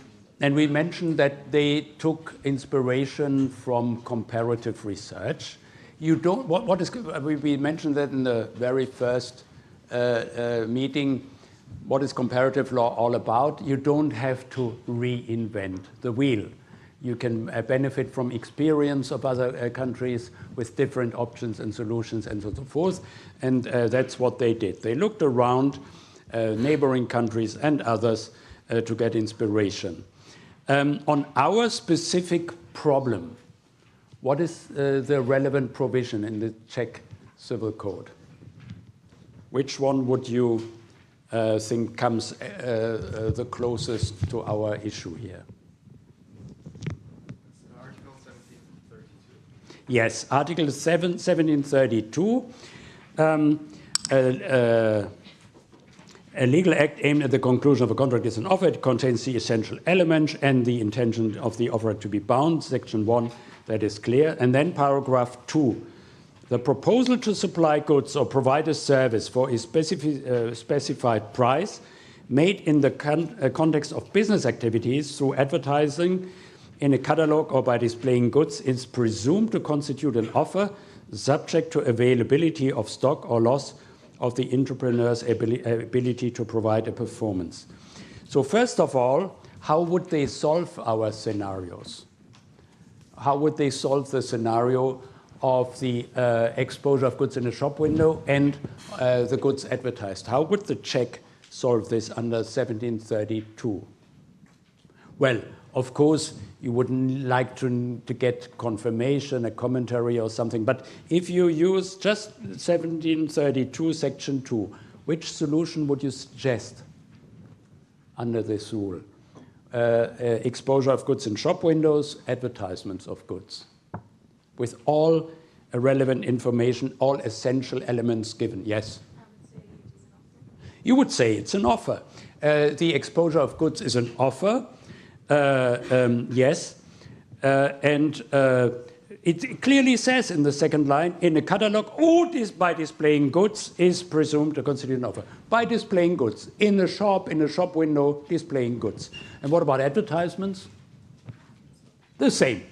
we mentioned that they took inspiration from comparative research. You don't. What is? We mentioned that in the very first meeting. What is comparative law all about? You don't have to reinvent the wheel. You can benefit from experience of other countries with different options and solutions and so forth. And that's what they did. They looked around neighboring countries and others to get inspiration. On our specific problem, what is the relevant provision in the Czech Civil Code? Which one would you think comes the closest to our issue here? Article 1732. Yes, Article 1732. A legal act aimed at the conclusion of a contract is an offer. It contains the essential elements and the intention of the offerer to be bound. Section 1, that is clear. And then paragraph 2. The proposal to supply goods or provide a service for a specified price made in the context of business activities through advertising in a catalogue or by displaying goods is presumed to constitute an offer subject to availability of stock or loss of the entrepreneur's ability to provide a performance. So first of all, how would they solve our scenarios? How would they solve the scenario of the exposure of goods in a shop window and the goods advertised? How would the Czech solve this under 1732? Well, of course, you wouldn't like to get confirmation, a commentary or something, but if you use just 1732, section 2, which solution would you suggest under this rule? Exposure of goods in shop windows, advertisements of goods, with all relevant information, all essential elements given. Yes? You would say it's an offer. The exposure of goods is an offer. Yes, and it clearly says in the second line, in a catalogue, all this by displaying goods is presumed to constitute an offer. By displaying goods, in a shop window, displaying goods. And what about advertisements? The same,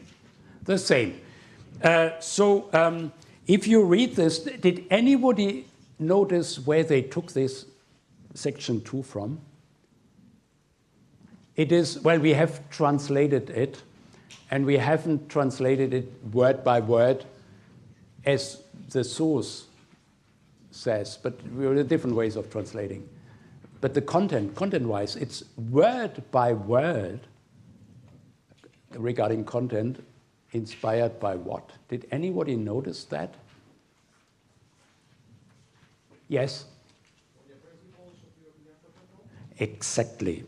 the same. So if you read this, did anybody notice where they took this section 2 from? It is, well, we have translated it, and we haven't translated it word by word as the source says, but there are different ways of translating. But the content-wise, it's word by word regarding content, inspired by what? Did anybody notice that? Yes? Exactly.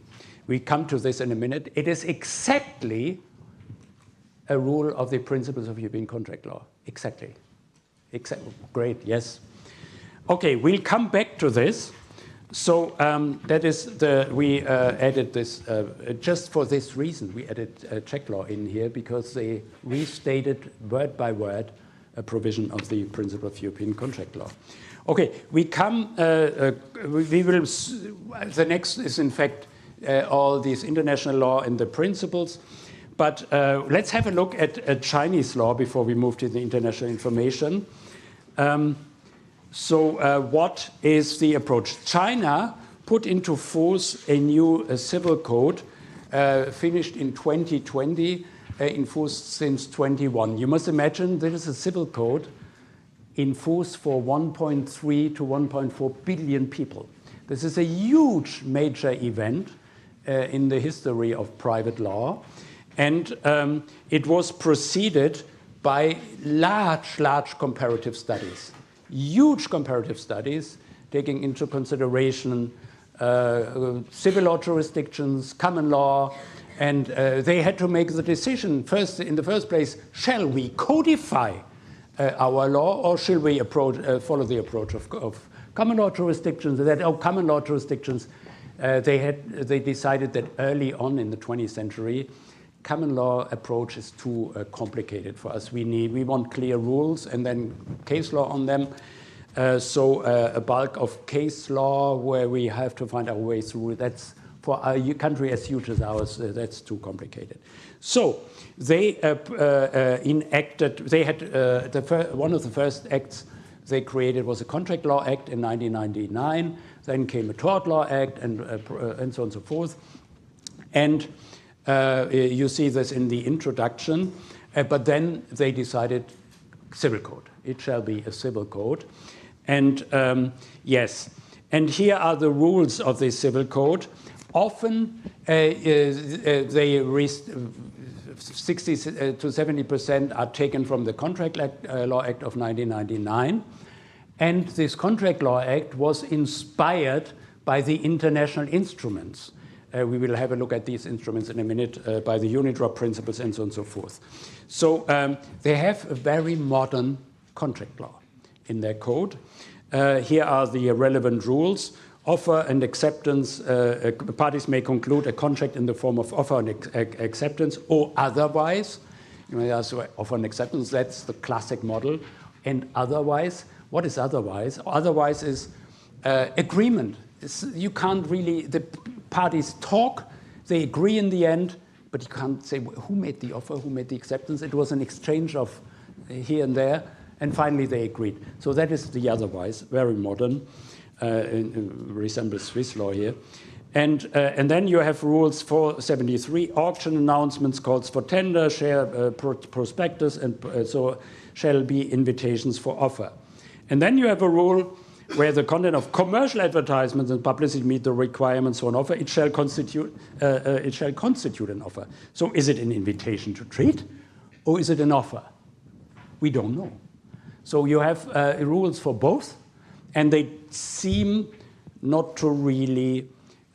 We come to this in a minute. It is exactly a rule of the principles of European contract law. Exactly. Great, yes. Okay, we'll come back to this. So that is we added this, just for this reason, we added Czech law in here because they restated word by word a provision of the principle of European contract law. Okay, we come, we will, the next is in fact all these international law and the principles. But let's have a look at Chinese law before we move to the international information. So what is the approach? China put into force a new civil code, finished in 2020, in force since 21. You must imagine this is a civil code in force for 1.3 to 1.4 billion people. This is a huge major event in the history of private law. And it was preceded by large comparative studies, huge comparative studies, taking into consideration civil law jurisdictions, common law, and they had to make the decision first, in the first place, shall we codify our law, or should we follow the approach of common law jurisdictions? Common law jurisdictions, they decided that early on in the 20th century, common law approach is too complicated for us. We want clear rules and then case law on them. So a bulk of case law where we have to find our way through. That's for a country as huge as ours. That's too complicated. So they enacted. They had one of the first acts they created was a Contract Law Act in 1999. Then came a Tort Law Act and so on and so forth. And you see this in the introduction. But then they decided civil code. It shall be a civil code. And yes, and here are the rules of the civil code. Often they 60 to 70% are taken from the Contract Law Act of 1999. And this Contract Law Act was inspired by the international instruments. We will have a look at these instruments in a minute, by the unit drop principles and so on and so forth. So they have a very modern contract law in their code. Here are the relevant rules. Offer and acceptance. Parties may conclude a contract in the form of offer and acceptance or otherwise. You may ask, offer and acceptance, that's the classic model. And otherwise, what is otherwise? Otherwise is agreement. You can't really, the parties talk, they agree in the end, but you can't say who made the offer, who made the acceptance. It was an exchange of here and there, and finally they agreed. So that is the otherwise, very modern, resembles Swiss law here. And then you have rules 473, auction announcements, calls for tender, share prospectus, and so shall be invitations for offer. And then you have a rule where the content of commercial advertisements and publicity meet the requirements for an offer, it shall constitute an offer. So is it an invitation to treat, or is it an offer? We don't know. So you have rules for both, and they seem not to really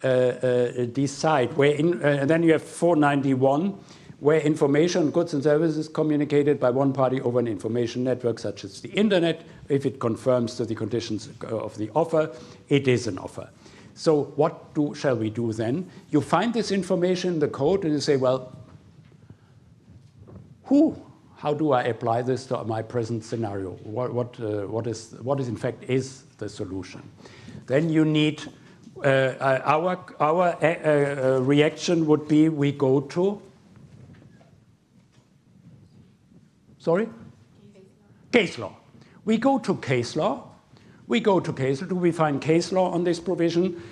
decide. And then you have 491, where information, goods and services communicated by one party over an information network, such as the internet, if it conforms to the conditions of the offer, it is an offer. So what shall we do then? You find this information in the code and you say, well, how do I apply this to my present scenario? What is in fact is the solution? Then you need, our reaction would be we go to, sorry? Case law. We go to case law. Do we find case law on this provision?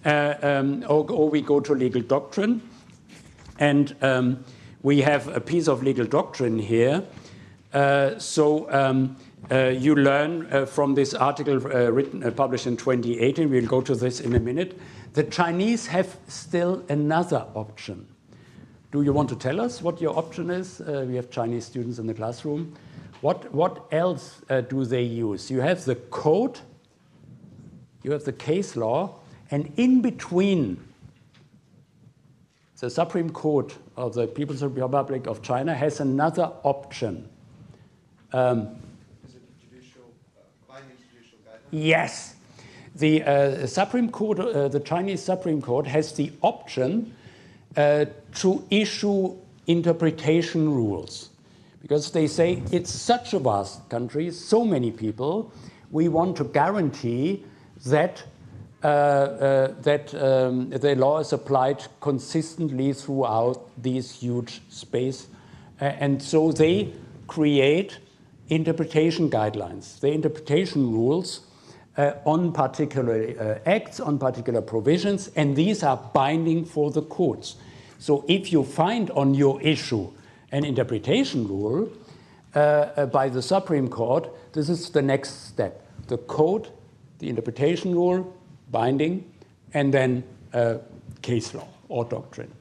Or we go to legal doctrine. And we have a piece of legal doctrine here. You learn from this article published in 2018. We'll go to this in a minute. The Chinese have still another option. Do you want to tell us what your option is? We have Chinese students in the classroom. What else do they use? You have the code, you have the case law, and in between, the Supreme Court of the People's Republic of China has another option. Is it binding judicial guidelines? Yes. The Supreme Court, the Chinese Supreme Court has the option to issue interpretation rules, because they say it's such a vast country, so many people, we want to guarantee that the law is applied consistently throughout this huge space. And so they create interpretation guidelines, the interpretation rules on particular acts, on particular provisions, and these are binding for the courts. So if you find on your issue an interpretation rule by the Supreme Court, this is the next step. The code, the interpretation rule, binding, and then case law or doctrine.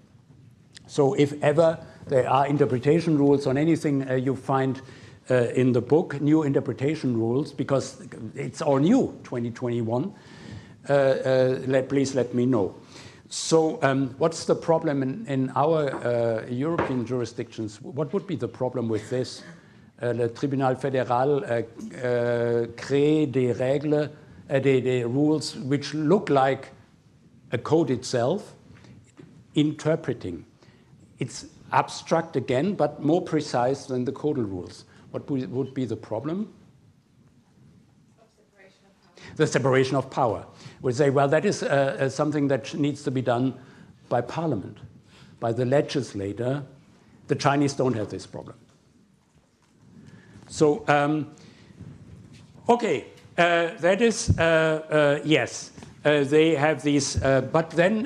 So if ever there are interpretation rules on anything you find in the book, new interpretation rules, because it's all new, 2021, please let me know. So what's the problem in our European jurisdictions? What would be the problem with this? le tribunal fédéral crée des règles, des rules which look like a code itself, interpreting. It's abstract again, but more precise than the codal rules. What would be the problem? The separation of power. We say, well, that is something that needs to be done by parliament, by the legislator. The Chinese don't have this problem. So, okay, that is, yes, they have these, but then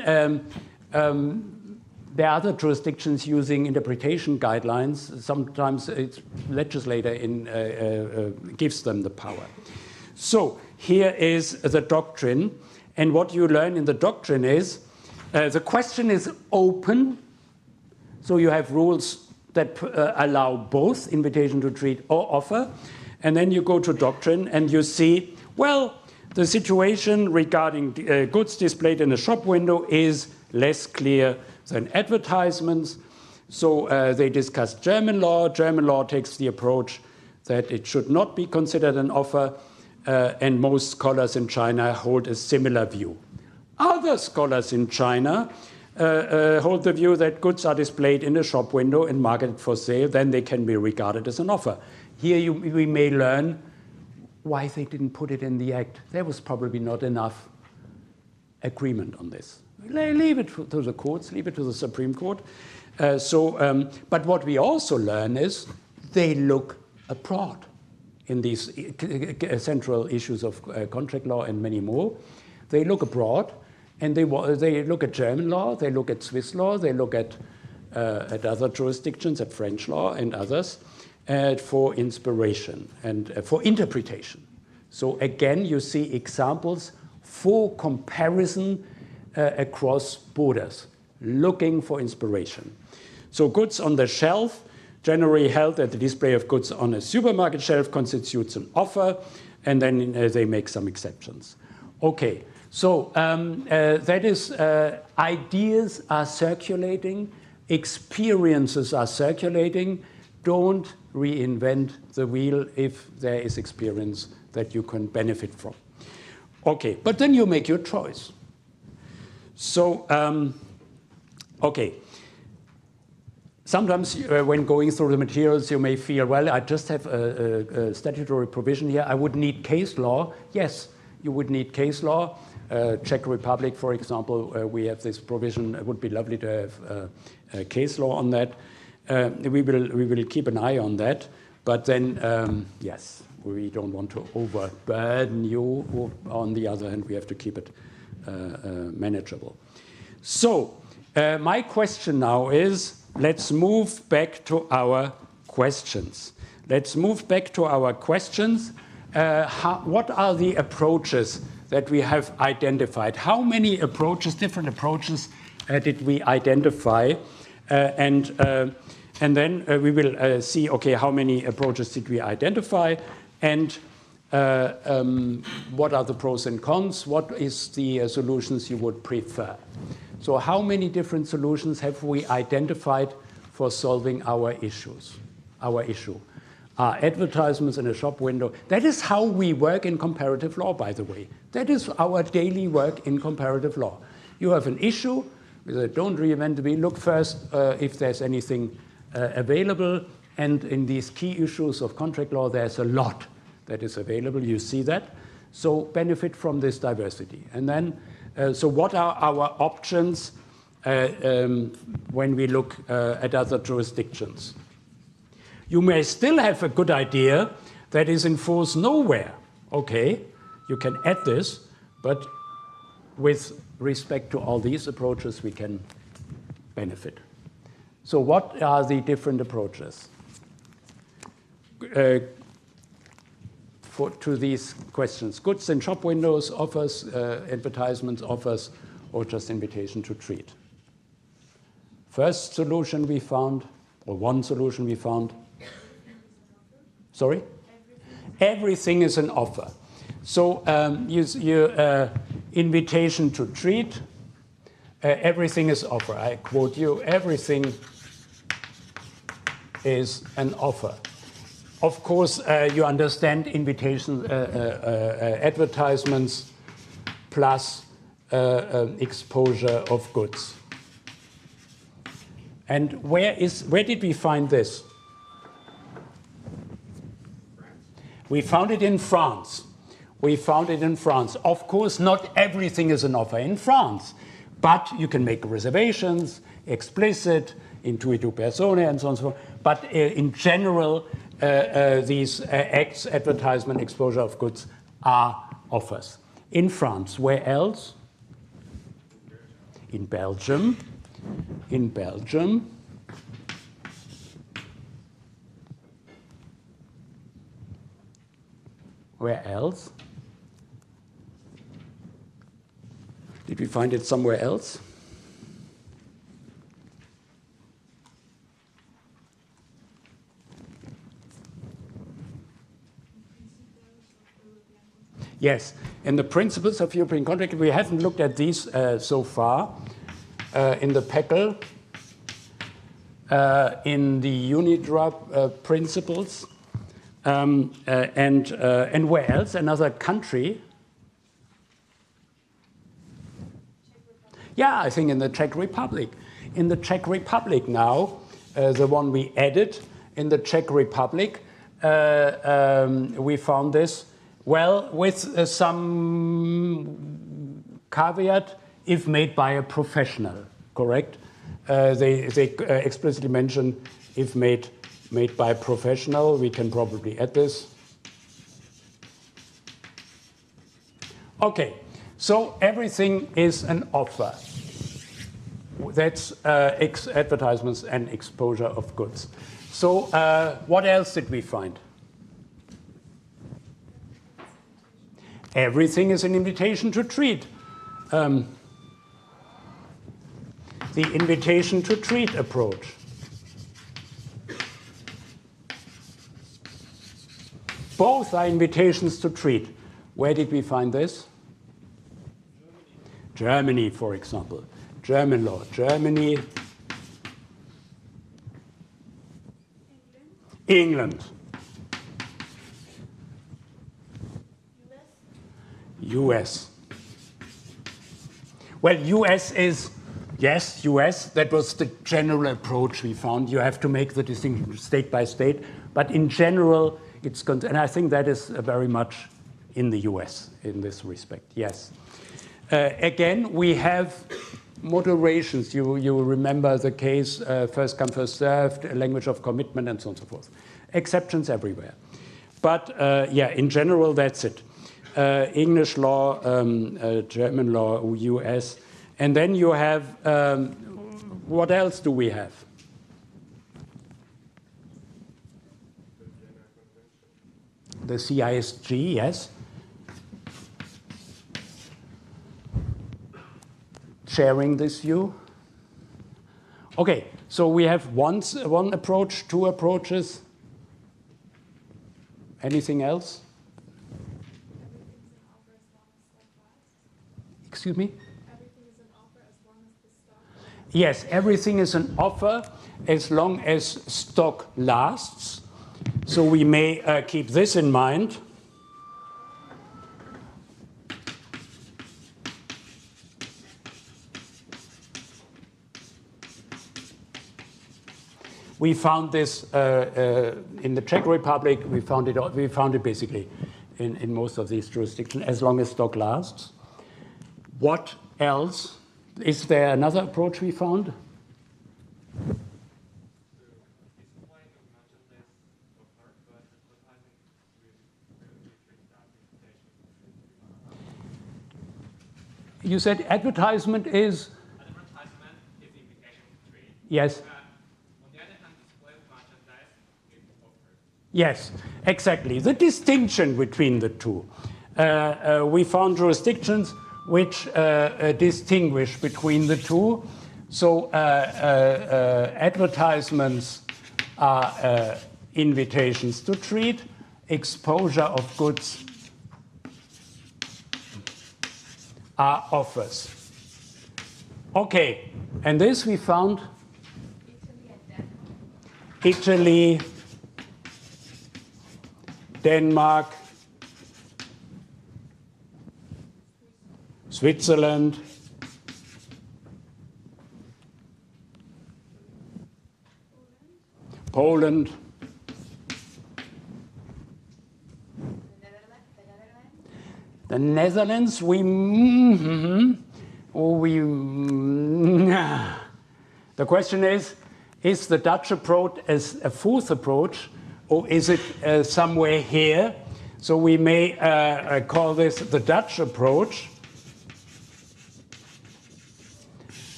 there are other jurisdictions using interpretation guidelines. Sometimes it's legislator gives them the power. So here is the doctrine, and what you learn in the doctrine is the question is open, so you have rules that allow both invitation to treat or offer, and then you go to doctrine and you see, well, the situation regarding goods displayed in a shop window is less clear than advertisements. So they discuss German law. German law takes the approach that it should not be considered an offer, and most scholars in China hold a similar view. Other scholars in China hold the view that goods are displayed in a shop window and marketed for sale, then they can be regarded as an offer. Here we may learn why they didn't put it in the Act. There was probably not enough agreement on this. Leave it to the courts, leave it to the Supreme Court. But what we also learn is they look abroad in these central issues of contract law and many more. They look abroad, and they look at German law, they look at Swiss law, they look at other jurisdictions, at French law and others, for inspiration and for interpretation. So again, you see examples for comparison across borders, looking for inspiration. So goods on the shelf, generally held that the display of goods on a supermarket shelf constitutes an offer, and then they make some exceptions. Okay, so that is ideas are circulating, experiences are circulating. Don't reinvent the wheel if there is experience that you can benefit from. Okay, but then you make your choice. So, okay. Sometimes when going through the materials, you may feel, well, I just have a statutory provision here. I would need case law. Yes, you would need case law. Czech Republic, for example, we have this provision. It would be lovely to have a case law on that. We will keep an eye on that. But then, yes, we don't want to overburden you. On the other hand, we have to keep it manageable. So my question now is, let's move back to our questions. Let's move back to our questions. What are the approaches that we have identified? How many approaches, different approaches, did we identify? And then we will see, okay, how many approaches did we identify? And what are the pros and cons? What is the solutions you would prefer? So how many different solutions have we identified for solving our issues? Our issue. Advertisements in a shop window. That is how we work in comparative law, by the way. That is our daily work in comparative law. You have an issue. Don't reinvent the wheel. Look first if there's anything available. And in these key issues of contract law, there's a lot that is available. You see that. So benefit from this diversity. And then, so what are our options when we look at other jurisdictions? You may still have a good idea that is in force nowhere. Okay, you can add this, but with respect to all these approaches, we can benefit. So what are the different approaches to these questions? Goods in shop windows, offers, advertisements, offers, or just invitation to treat? First solution we found, or one solution we found. Sorry? Everything is an offer. So invitation to treat, everything is offer. I quote you, everything is an offer. of course, you understand invitation advertisements plus exposure of goods. And where did we find this? We found it in France. We found it in France. Of course, not everything is an offer in France, but you can make reservations, explicit, intuitu personae, and so on and so forth. But in general, these acts, advertisement, exposure of goods, are offers. In France, where else? In Belgium. In Belgium. Where else? Did we find it somewhere else? Yes, in the principles of European contract, we haven't looked at these so far. In the PECL, in the UNIDROIT principles, and where else? Another country? Yeah, I think in the Czech Republic. In the Czech Republic now, the one we added, in the Czech Republic, we found this, well, with some caveat, if made by a professional, correct? They explicitly mention if made by a professional. We can probably add this. Okay, so everything is an offer. That's advertisements and exposure of goods. So what else did we find? Everything is an invitation to treat. The invitation to treat approach. Both are invitations to treat. Where did we find this? Germany, for example. German law. Germany. England. US. Well, US is, yes, US, that was the general approach we found. You have to make the distinction state by state. But in general, and I think that is very much in the US in this respect, yes. Again, we have moderations. You remember the case, first come, first served, language of commitment, and so on and so forth. Exceptions everywhere. But yeah, in general, that's it. English law, German law, US. And then you have, what else do we have? The CISG, yes. Sharing this view. Okay, so we have one approach, two approaches. Anything else? Excuse me? Everything is an offer as long as the stock. Yes, everything is an offer as long as stock lasts. So we may keep this in mind. We found this in the Czech Republic. We found it basically in most of these jurisdictions as long as stock lasts. What else? Is there another approach we found? You said advertisement is? Advertisement is invitation to trade. Yes. On the other hand, display of merchandise is offer. Yes, exactly. The distinction between the two. We found jurisdictions which distinguish between the two. So advertisements are invitations to treat, exposure of goods are offers. Okay, and this we found Italy, Denmark, Switzerland, Poland, the Netherlands, the question is the Dutch approach as a fourth approach, or is it somewhere here? So we may call this the Dutch approach,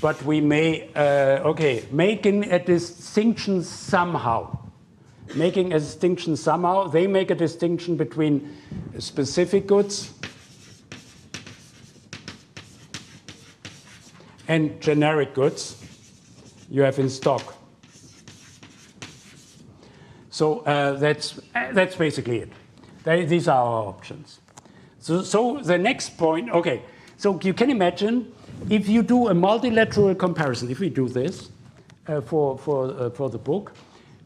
but we may, making a distinction somehow. Making a distinction somehow. They make a distinction between specific goods and generic goods you have in stock. So that's basically it. These are our options. So the next point, okay. So you can imagine if you do a multilateral comparison, if we do this for the book,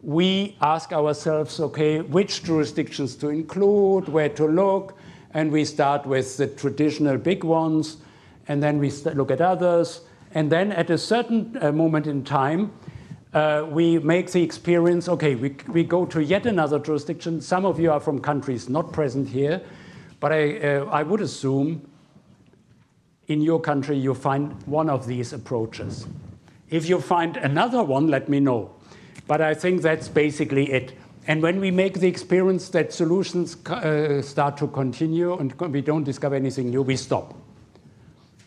we ask ourselves, okay, which jurisdictions to include, where to look, and we start with the traditional big ones, and then we look at others, and then at a certain moment in time, we make the experience, okay, we go to yet another jurisdiction. Some of you are from countries not present here, but I would assume in your country you find one of these approaches. If you find another one, let me know. But I think that's basically it. And when we make the experience that solutions start to continue and we don't discover anything new, we stop.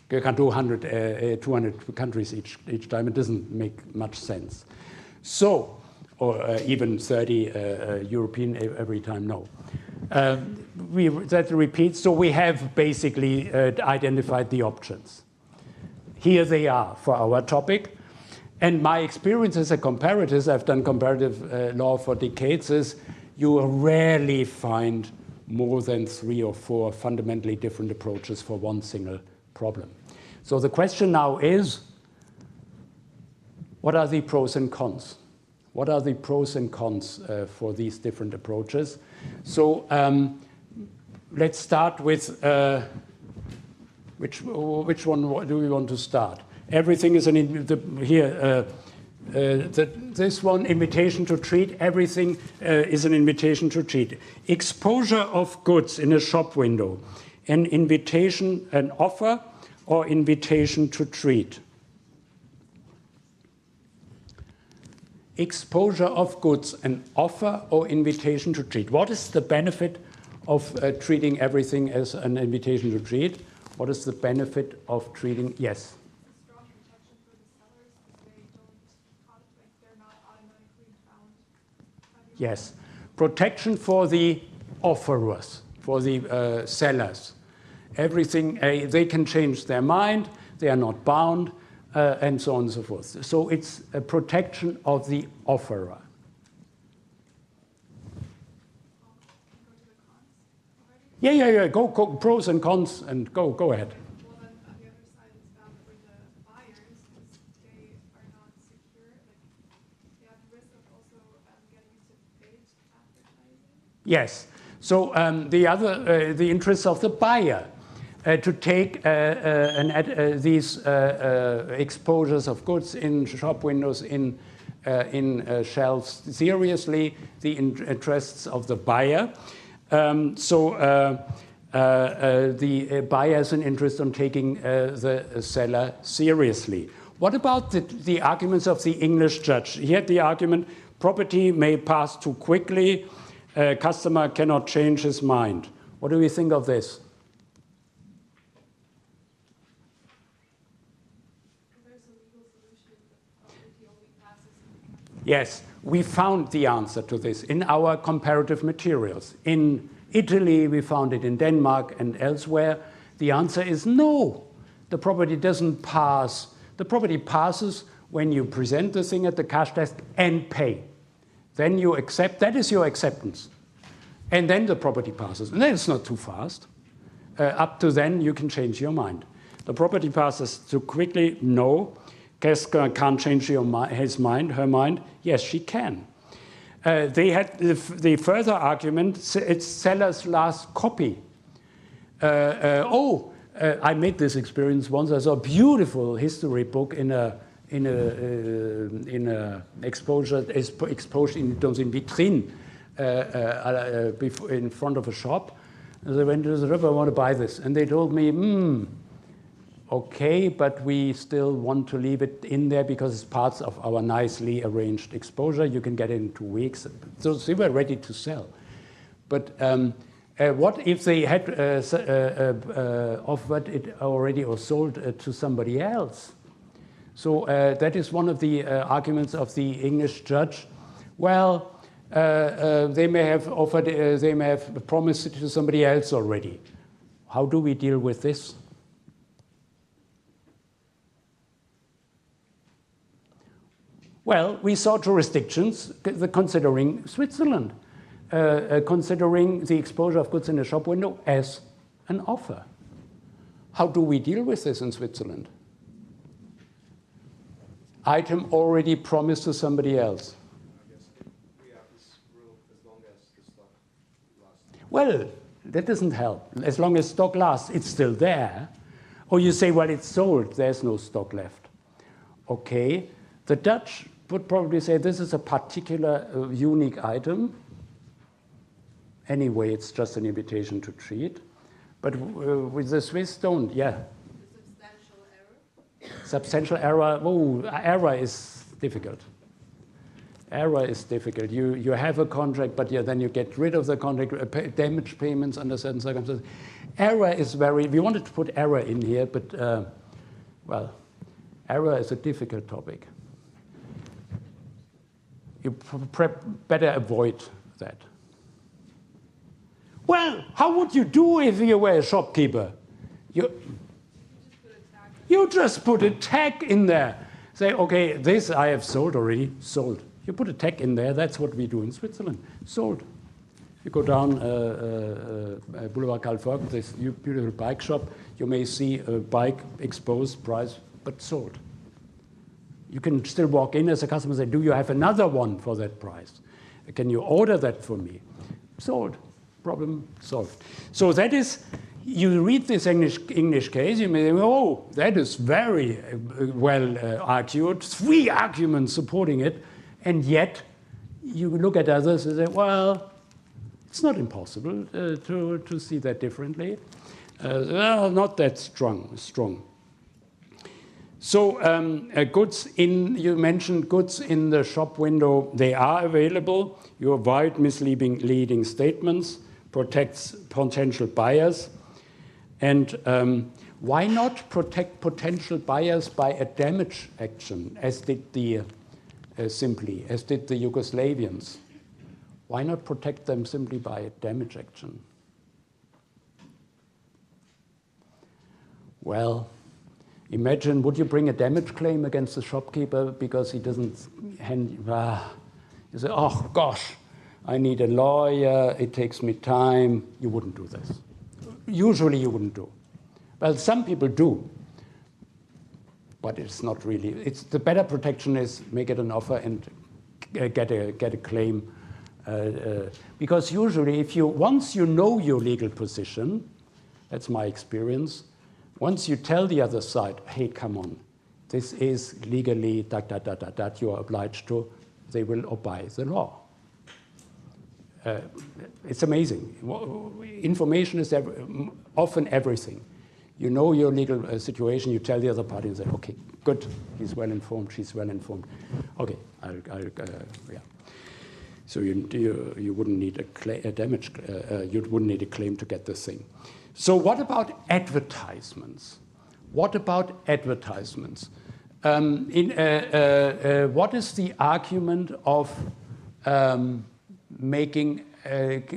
You can do 100, 200 countries each time. It doesn't make much sense. So, or even 30 European every time, no. That repeats. So we have basically identified the options. Here they are for our topic. And my experience as a comparative, I've done comparative law for decades, is you rarely find more than 3 or 4 fundamentally different approaches for one single problem. So the question now is, what are the pros and cons? What are the pros and cons for these different approaches? So let's start with, which one do we want to start? Everything is this one, invitation to treat, everything is an invitation to treat. Exposure of goods in a shop window, an invitation, an offer, or invitation to treat. Exposure of goods, an offer, or invitation to treat. What is the benefit of treating everything as an invitation to treat? What is the benefit of treating, yes? Yes, protection for the offerers, for the sellers. Everything, they can change their mind, they are not bound, and so on and so forth. So it's a protection of the offerer. Yeah. Go pros and cons, and go ahead. Well, then on the other side, it's bad for the buyers because they are not secure. Like, they have the risk of also getting into paid advertising. Yes. So the interests of the buyer to take these exposures of goods in shop windows, in shelves seriously, the interests of the buyer. The buyer has an interest on taking the seller seriously. What about the arguments of the English judge? He had the argument, property may pass too quickly, customer cannot change his mind. What do we think of this? There's a legal solution that property only passes. Yes, we found the answer to this in our comparative materials. In Italy, we found it in Denmark and elsewhere. The answer is no. The property doesn't pass. The property passes when you present the thing at the cash desk and pay. Then you accept, that is your acceptance. And then the property passes. And then it's not too fast. Up to then, you can change your mind. The property passes too quickly, no. Customer can't change his mind, her mind. Yes, she can. They had the further argument, it's seller's last copy. I made this experience once. I saw a beautiful history book in a exposure in vitrine in front of a shop. And I went to the shop, I want to buy this. And they told me, okay, but we still want to leave it in there because it's parts of our nicely arranged exposure. You can get it in 2 weeks. So they were ready to sell. But what if they had offered it already or sold to somebody else? So that is one of the arguments of the English judge. Well, they may have offered, they may have promised it to somebody else already. How do we deal with this? Well, we saw jurisdictions considering Switzerland, considering the exposure of goods in a shop window as an offer. How do we deal with this in Switzerland? Item already promised to somebody else. I guess we have this rule as long as the stock lasts. Well, that doesn't help. As long as stock lasts, it's still there. Or you say, well, it's sold, there's no stock left. Okay, the Dutch would probably say this is a particular unique item. Anyway, it's just an invitation to treat. But with the Swiss don't, yeah. Substantial error? Substantial error, error is difficult. Error is difficult. You have a contract, but then you get rid of the contract, damage payments under certain circumstances. Error is we wanted to put error in here, but, well, error is a difficult topic. You better avoid that. Well, how would you do if you were a shopkeeper? You just put a tag in there. Say, okay, this I have sold already, sold. You put a tag in there, that's what we do in Switzerland, sold. You go down Boulevard Karl Vogt, this beautiful bike shop, you may see a bike exposed price, but sold. You can still walk in as a customer and say, do you have another one for that price? Can you order that for me? Sold. Problem solved. So that is, you read this English case, you may say, oh, that is very well argued, 3 arguments supporting it, and yet you look at others and say, well, it's not impossible to see that differently. Well, not that strong. So you mentioned goods in the shop window, they are available. You avoid misleading statements, protects potential buyers. And why not protect potential buyers by a damage action, as did the Yugoslavians? Why not protect them simply by a damage action? Well, imagine, would you bring a damage claim against the shopkeeper because he doesn't you say, oh gosh, I need a lawyer, it takes me time. You wouldn't do this. Usually you wouldn't do. Well, some people do, but it's not really. It's the better protection is make it an offer and get a claim. Because usually once you know your legal position, that's my experience, once you tell the other side, hey, come on, this is legally you are obliged to, they will obey the law. It's amazing. Information is often everything. You know your legal situation, you tell the other party and say, okay, good, he's well informed, she's well informed. Okay, yeah. So you wouldn't need a damage, you wouldn't need a claim to get this thing. So what about advertisements? What about advertisements? What is the argument of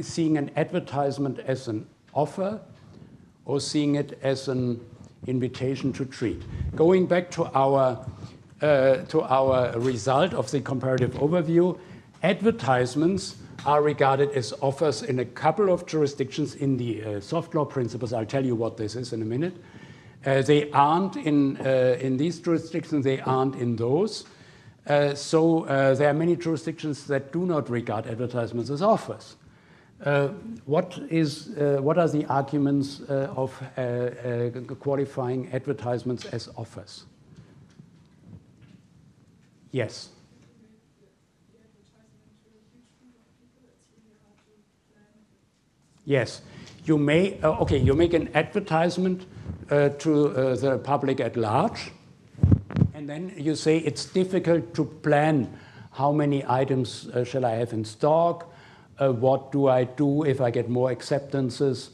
seeing an advertisement as an offer or seeing it as an invitation to treat? Going back to our result of the comparative overview, advertisements are regarded as offers in a couple of jurisdictions in the soft law principles. I'll tell you what this is in a minute. They aren't in these jurisdictions, they aren't in those. There are many jurisdictions that do not regard advertisements as offers. What are the arguments of qualifying advertisements as offers? Yes. Yes. You may, okay, you make an advertisement to the public at large, and then you say it's difficult to plan how many items shall I have in stock, what do I do if I get more acceptances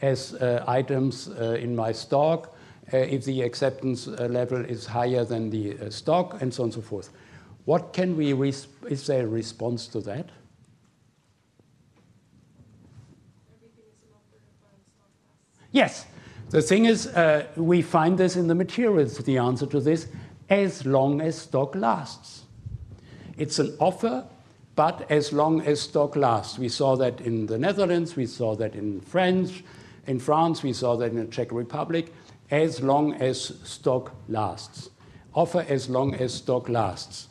as items in my stock, if the acceptance level is higher than the stock, and so on and so forth. What can we, is there a response to that? Yes. The thing is, we find this in the materials, the answer to this, as long as stock lasts. It's an offer, but as long as stock lasts. We saw that in the Netherlands, we saw that in France, we saw that in the Czech Republic, as long as stock lasts. Offer as long as stock lasts.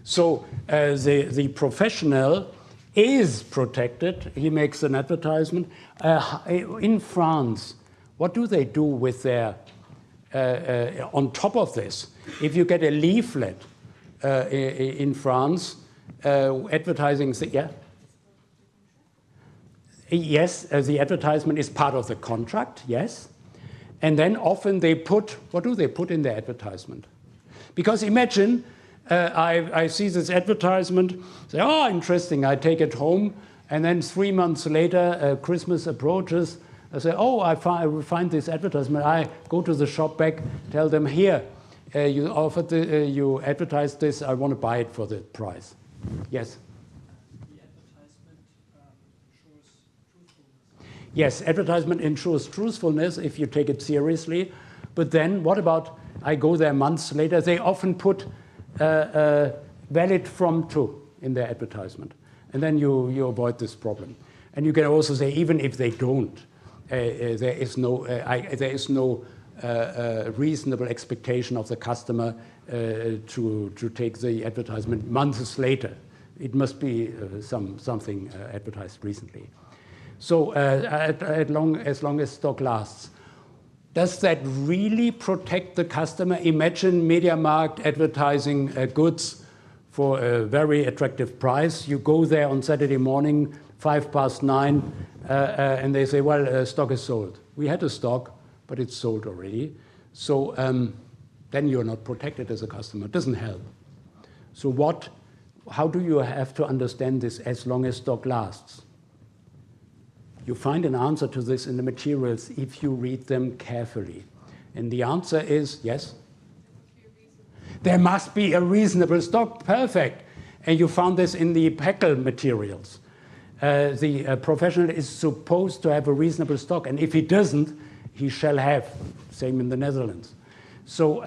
So the professional is protected. He makes an advertisement. In France, what do they do with their, on top of this? If you get a leaflet in France, advertising, yeah? Yes, the advertisement is part of the contract, yes. And then often they put, what do they put in the advertisement? Because imagine, I see this advertisement, say, oh, interesting, I take it home, and then 3 months later, Christmas approaches, I say, oh, I find this advertisement. I go to the shop back, tell them, here, you advertised this, I want to buy it for the price. Yes? The advertisement ensures truthfulness. Yes, advertisement ensures truthfulness if you take it seriously. But then what about, I go there months later, they often put valid from to in their advertisement. And then you avoid this problem. And you can also say, even if they don't, there is no reasonable expectation of the customer to take the advertisement months later. It must be something advertised recently. So as long as stock lasts. Does that really protect the customer? Imagine MediaMarkt advertising goods for a very attractive price. You go there on Saturday morning, 9:05, and they say, well, stock is sold. We had a stock, but it's sold already. So then you're not protected as a customer. It doesn't help. So how do you have to understand this as long as stock lasts? You find an answer to this in the materials if you read them carefully. And the answer is, yes? There must be a reasonable stock. Perfect. And you found this in the Peckel materials. The professional is supposed to have a reasonable stock. And if he doesn't, he shall have. Same in the Netherlands. So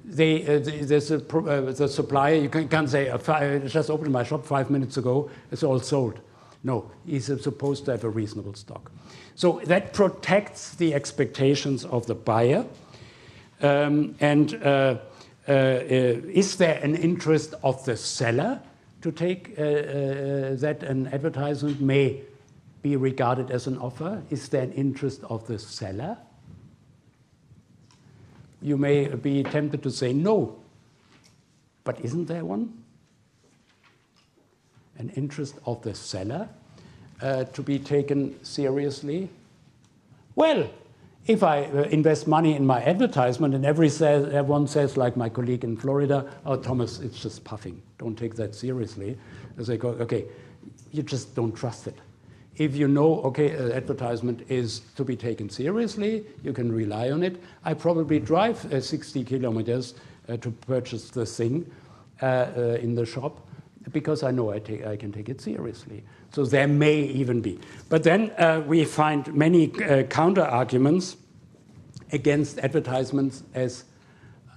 the supplier, you can't say, I just opened my shop 5 minutes ago, it's all sold. No, he's supposed to have a reasonable stock. So that protects the expectations of the buyer. Is there an interest of the seller to take that an advertisement may be regarded as an offer? Is there an interest of the seller? You may be tempted to say no, but isn't there one? An interest of the seller to be taken seriously? Well, if I invest money in my advertisement and everyone says, like my colleague in Florida, oh, Thomas, it's just puffing. Don't take that seriously. As I go, okay, you just don't trust it. If you know, okay, advertisement is to be taken seriously, you can rely on it. I probably drive 60 kilometers to purchase the thing in the shop, because I know I can take it seriously. So there may even be. But then we find many counter-arguments against advertisements as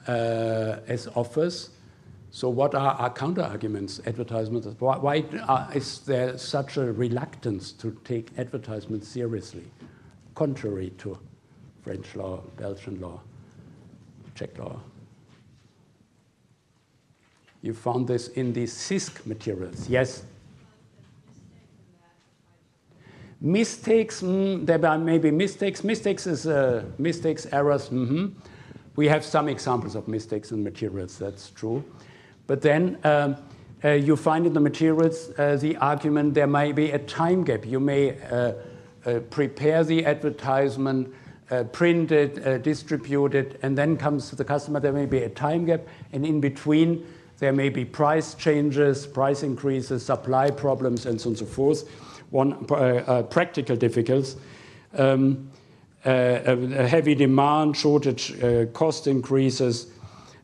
offers. So what are our counter-arguments, advertisements? Why is there such a reluctance to take advertisements seriously, contrary to French law, Belgian law, Czech law? You found this in the CISC materials. Yes? Mistakes, there are maybe mistakes. Mistakes is mistakes, errors. We have some examples of mistakes in materials, that's true. But then you find in the materials the argument there may be a time gap. You may prepare the advertisement, print it, distribute it, and then comes to the customer. There may be a time gap, and in between there may be price changes, price increases, supply problems, and so on and so forth. One practical difficulties, a heavy demand, shortage, cost increases,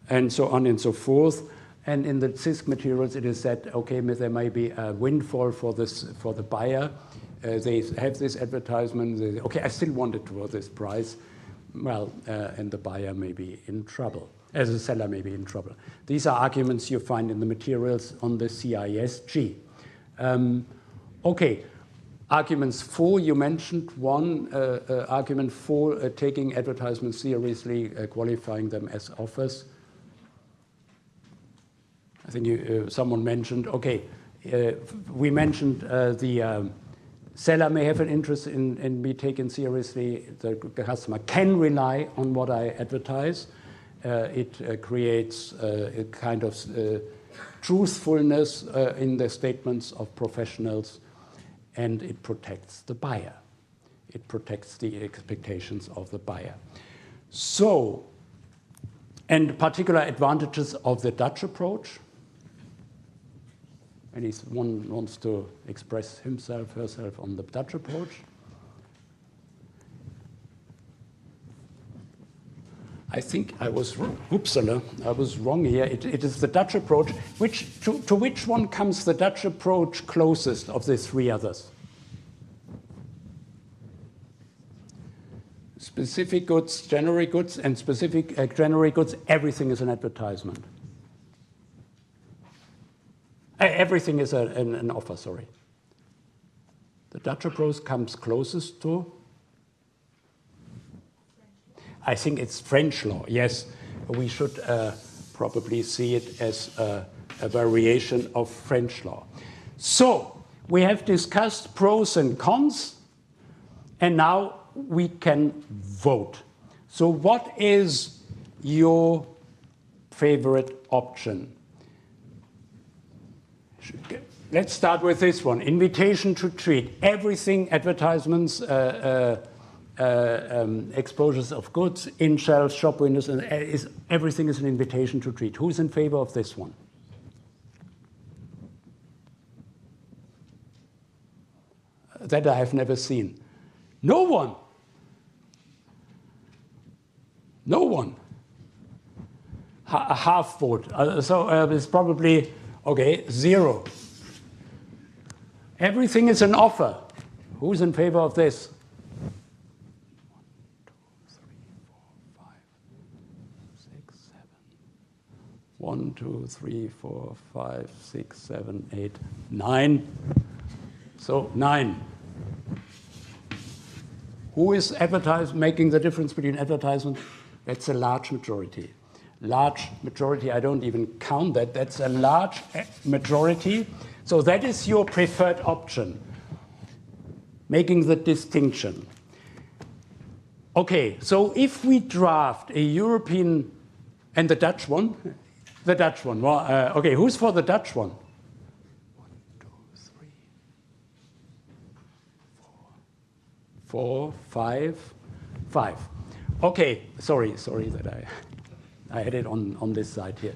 and so on and so forth. And in the CISC materials, it is said, okay, there may be a windfall for the buyer. They have this advertisement. They say, okay, I still want it for this price. Well, and the buyer may be in trouble, as a seller may be in trouble. These are arguments you find in the materials on the CISG. Okay. Arguments for, you mentioned one argument for taking advertisements seriously, qualifying them as offers. I think someone mentioned, okay, we mentioned the seller may have an interest in be taken seriously. The customer can rely on what I advertise. It creates a kind of truthfulness in the statements of professionals. And it protects the buyer. It protects the expectations of the buyer. So, and particular advantages of the Dutch approach. Anyone wants to express himself, herself on the Dutch approach? I think I was wrong. Upsala, I was wrong here. It is the Dutch approach. To which one comes the Dutch approach closest of the three others? Specific goods, generic goods, and specific generic goods, everything is an advertisement. Everything is an offer, sorry. The Dutch approach comes closest to? I think it's French law, yes. We should probably see it as a variation of French law. So, we have discussed pros and cons, and now we can vote. So, what is your favorite option? Let's start with this one. Invitation to treat. Everything, advertisements, exposures of goods in shelves, shop windows, and everything is an invitation to treat. Who's in favor of this one? That I have never seen. No one. No one. A half vote. So it's probably, okay, 0. Everything is an offer. Who's in favor of this? 1, 2, 3, 4, 5, 6, 7, 8, 9. So 9. Who is making the difference between advertisement? That's a large majority. Large majority, I don't even count that. That's a large majority. So that is your preferred option, making the distinction. Okay, so if we draft a European, and the Dutch one? The Dutch one. Well, okay, who's for the Dutch one? 1, 2, 3, 4, 5, 5. Okay, sorry that I had it on this side here.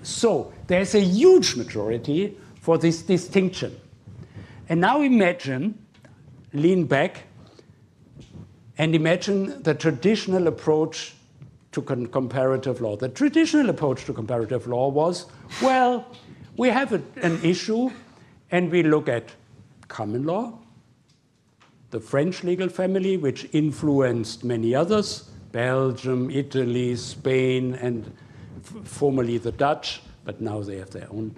So there's a huge majority for this distinction. And now imagine, lean back, and imagine the traditional approach to comparative law. The traditional approach to comparative law was, well, we have an issue, and we look at common law, the French legal family, which influenced many others, Belgium, Italy, Spain, and formerly the Dutch, but now they have their own.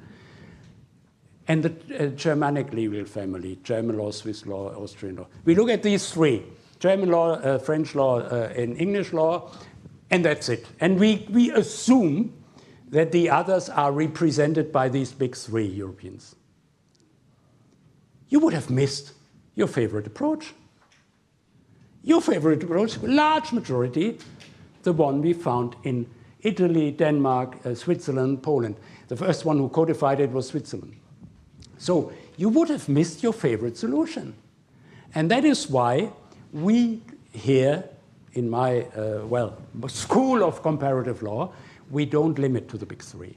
And the Germanic legal family, German law, Swiss law, Austrian law. We look at these three, German law, French law, and English law, And that's it. And we assume that the others are represented by these big three Europeans. You would have missed your favorite approach. Your favorite approach, large majority, the one we found in Italy, Denmark, Switzerland, Poland. The first one who codified it was Switzerland. So you would have missed your favorite solution. And that is why we here in my, school of comparative law, we don't limit to the big three.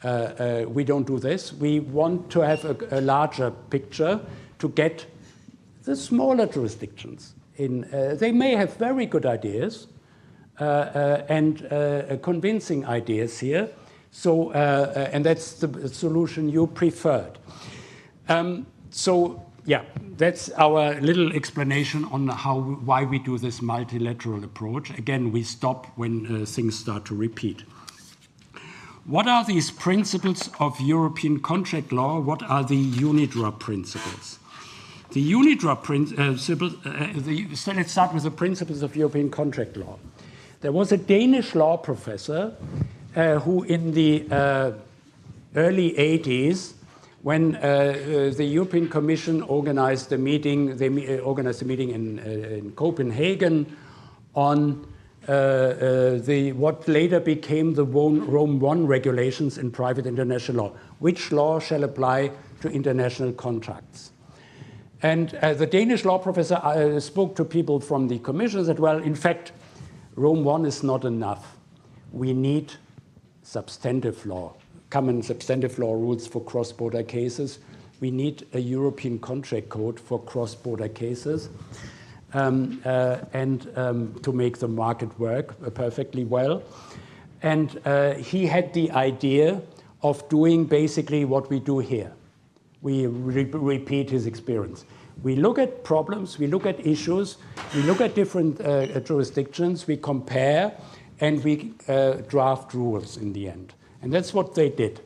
We don't do this. We want to have a larger picture to get the smaller jurisdictions in. They may have very good ideas and convincing ideas here. So, and that's the solution you preferred. Yeah, that's our little explanation on why we do this multilateral approach. Again, we stop when things start to repeat. What are these principles of European contract law? What are the UNIDROIT principles? The UNIDROIT principles, let's start with the principles of European contract law. There was a Danish law professor who in the early 80s, when the European Commission organized a meeting, they organized a meeting in Copenhagen on what later became the Rome I regulations in private international law. Which law shall apply to international contracts? And the Danish law professor spoke to people from the Commission and said, well, in fact, Rome I is not enough. We need substantive law, common substantive law rules for cross-border cases. We need a European contract code for cross-border cases to make the market work perfectly well. And he had the idea of doing basically what we do here. We repeat his experience. We look at problems, we look at issues, we look at different jurisdictions, we compare, and we draft rules in the end. And that's what they did.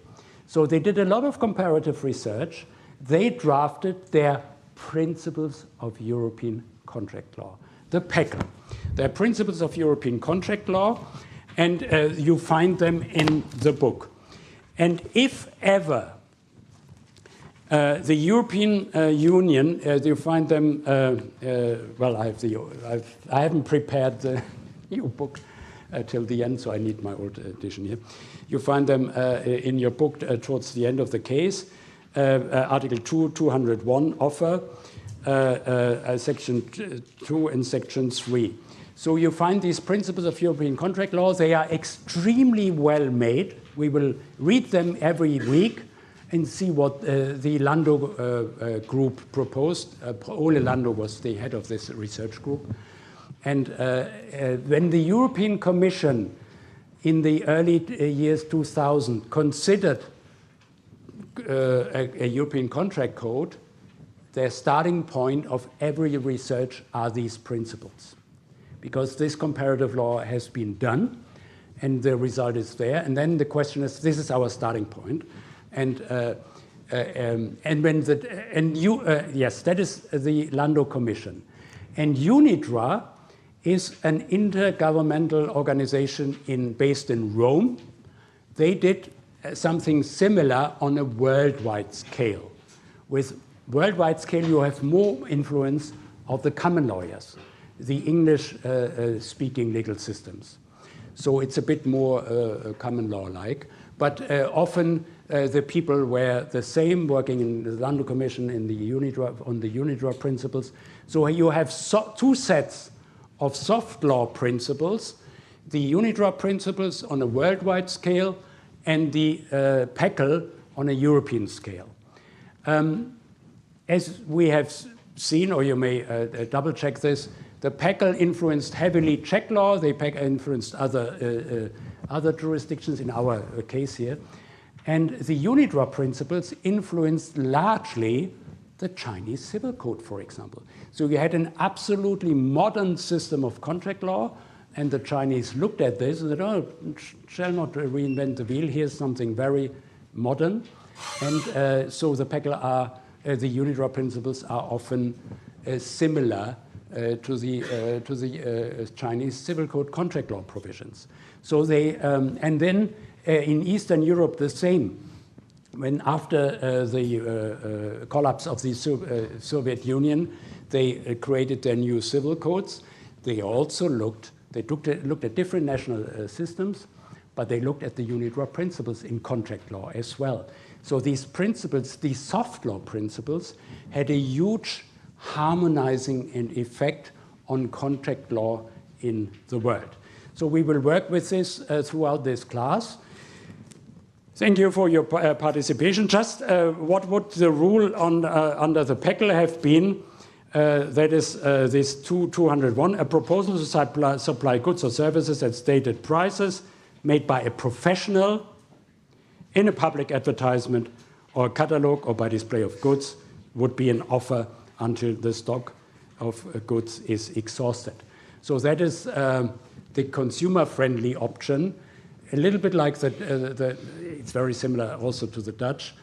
So they did a lot of comparative research. They drafted their principles of European contract law, the PECL. They're principles of European contract law, and you find them in the book. And if ever the European Union, you find them, well, I haven't prepared the new book till the end, so I need my old edition here. You find them in your book towards the end of the case. Article 201, offer, Section 2 and Section 3. So you find these principles of European contract law. They are extremely well made. We will read them every week and see what the Lando group proposed. Ole Lando was the head of this research group. And when the European Commission in the early years 2000 considered a European contract code, their starting point of every research are these principles. Because this comparative law has been done, and the result is there. And then the question is, this is our starting point. And yes, that is the Lando Commission. And UNIDROIT is an intergovernmental organization based in Rome. They did something similar on a worldwide scale. With worldwide scale, you have more influence of the common lawyers, the English-speaking legal systems. So it's a bit more common law-like. But often the people were the same, working in the Lando Commission in the on the UNIDROIT principles. So you have two sets of soft law principles, the UNIDROIT principles on a worldwide scale and the PECL on a European scale. As we have seen, or you may double-check this, the PECL influenced heavily Czech law. The PECL influenced other jurisdictions in our case here. And the UNIDROIT principles influenced largely the Chinese civil code, for example. So you had an absolutely modern system of contract law, and the Chinese looked at this and said, oh, shall not reinvent the wheel. Here's something very modern. And so the PECL the UNIDROIT principles are often similar to the Chinese civil code contract law provisions. So they, and then in Eastern Europe the same. When after the collapse of the Soviet Union, they created their new civil codes. They also looked at different national systems, but they looked at the unit law principles in contract law as well. So these principles, these soft law principles, had a huge harmonizing and effect on contract law in the world. So we will work with this throughout this class. Thank you for your participation. Just what would the rule on, under the PECL have been? That is this 201, a proposal to supply goods or services at stated prices made by a professional in a public advertisement or catalog or by display of goods would be an offer until the stock of goods is exhausted. So that is the consumer-friendly option, a little bit like it's very similar also to the Dutch,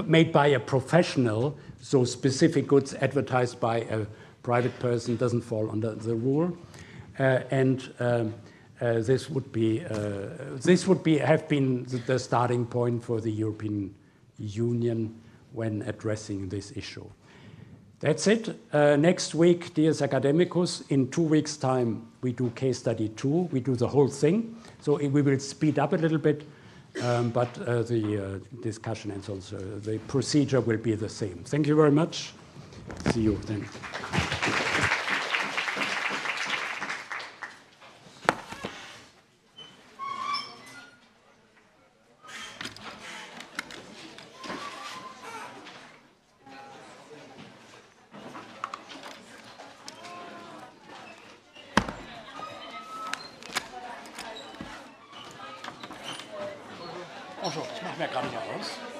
made by a professional, so specific goods advertised by a private person doesn't fall under the rule. This would have been the starting point for the European Union when addressing this issue. That's it. Next week, Dies Academicus, in 2 weeks' time, we do case study 2. We do the whole thing. So we will speed up a little bit, but the discussion and so on, so the procedure will be the same. Thank you very much. See you then. Bonjour, ich mache mir gerade mal aus.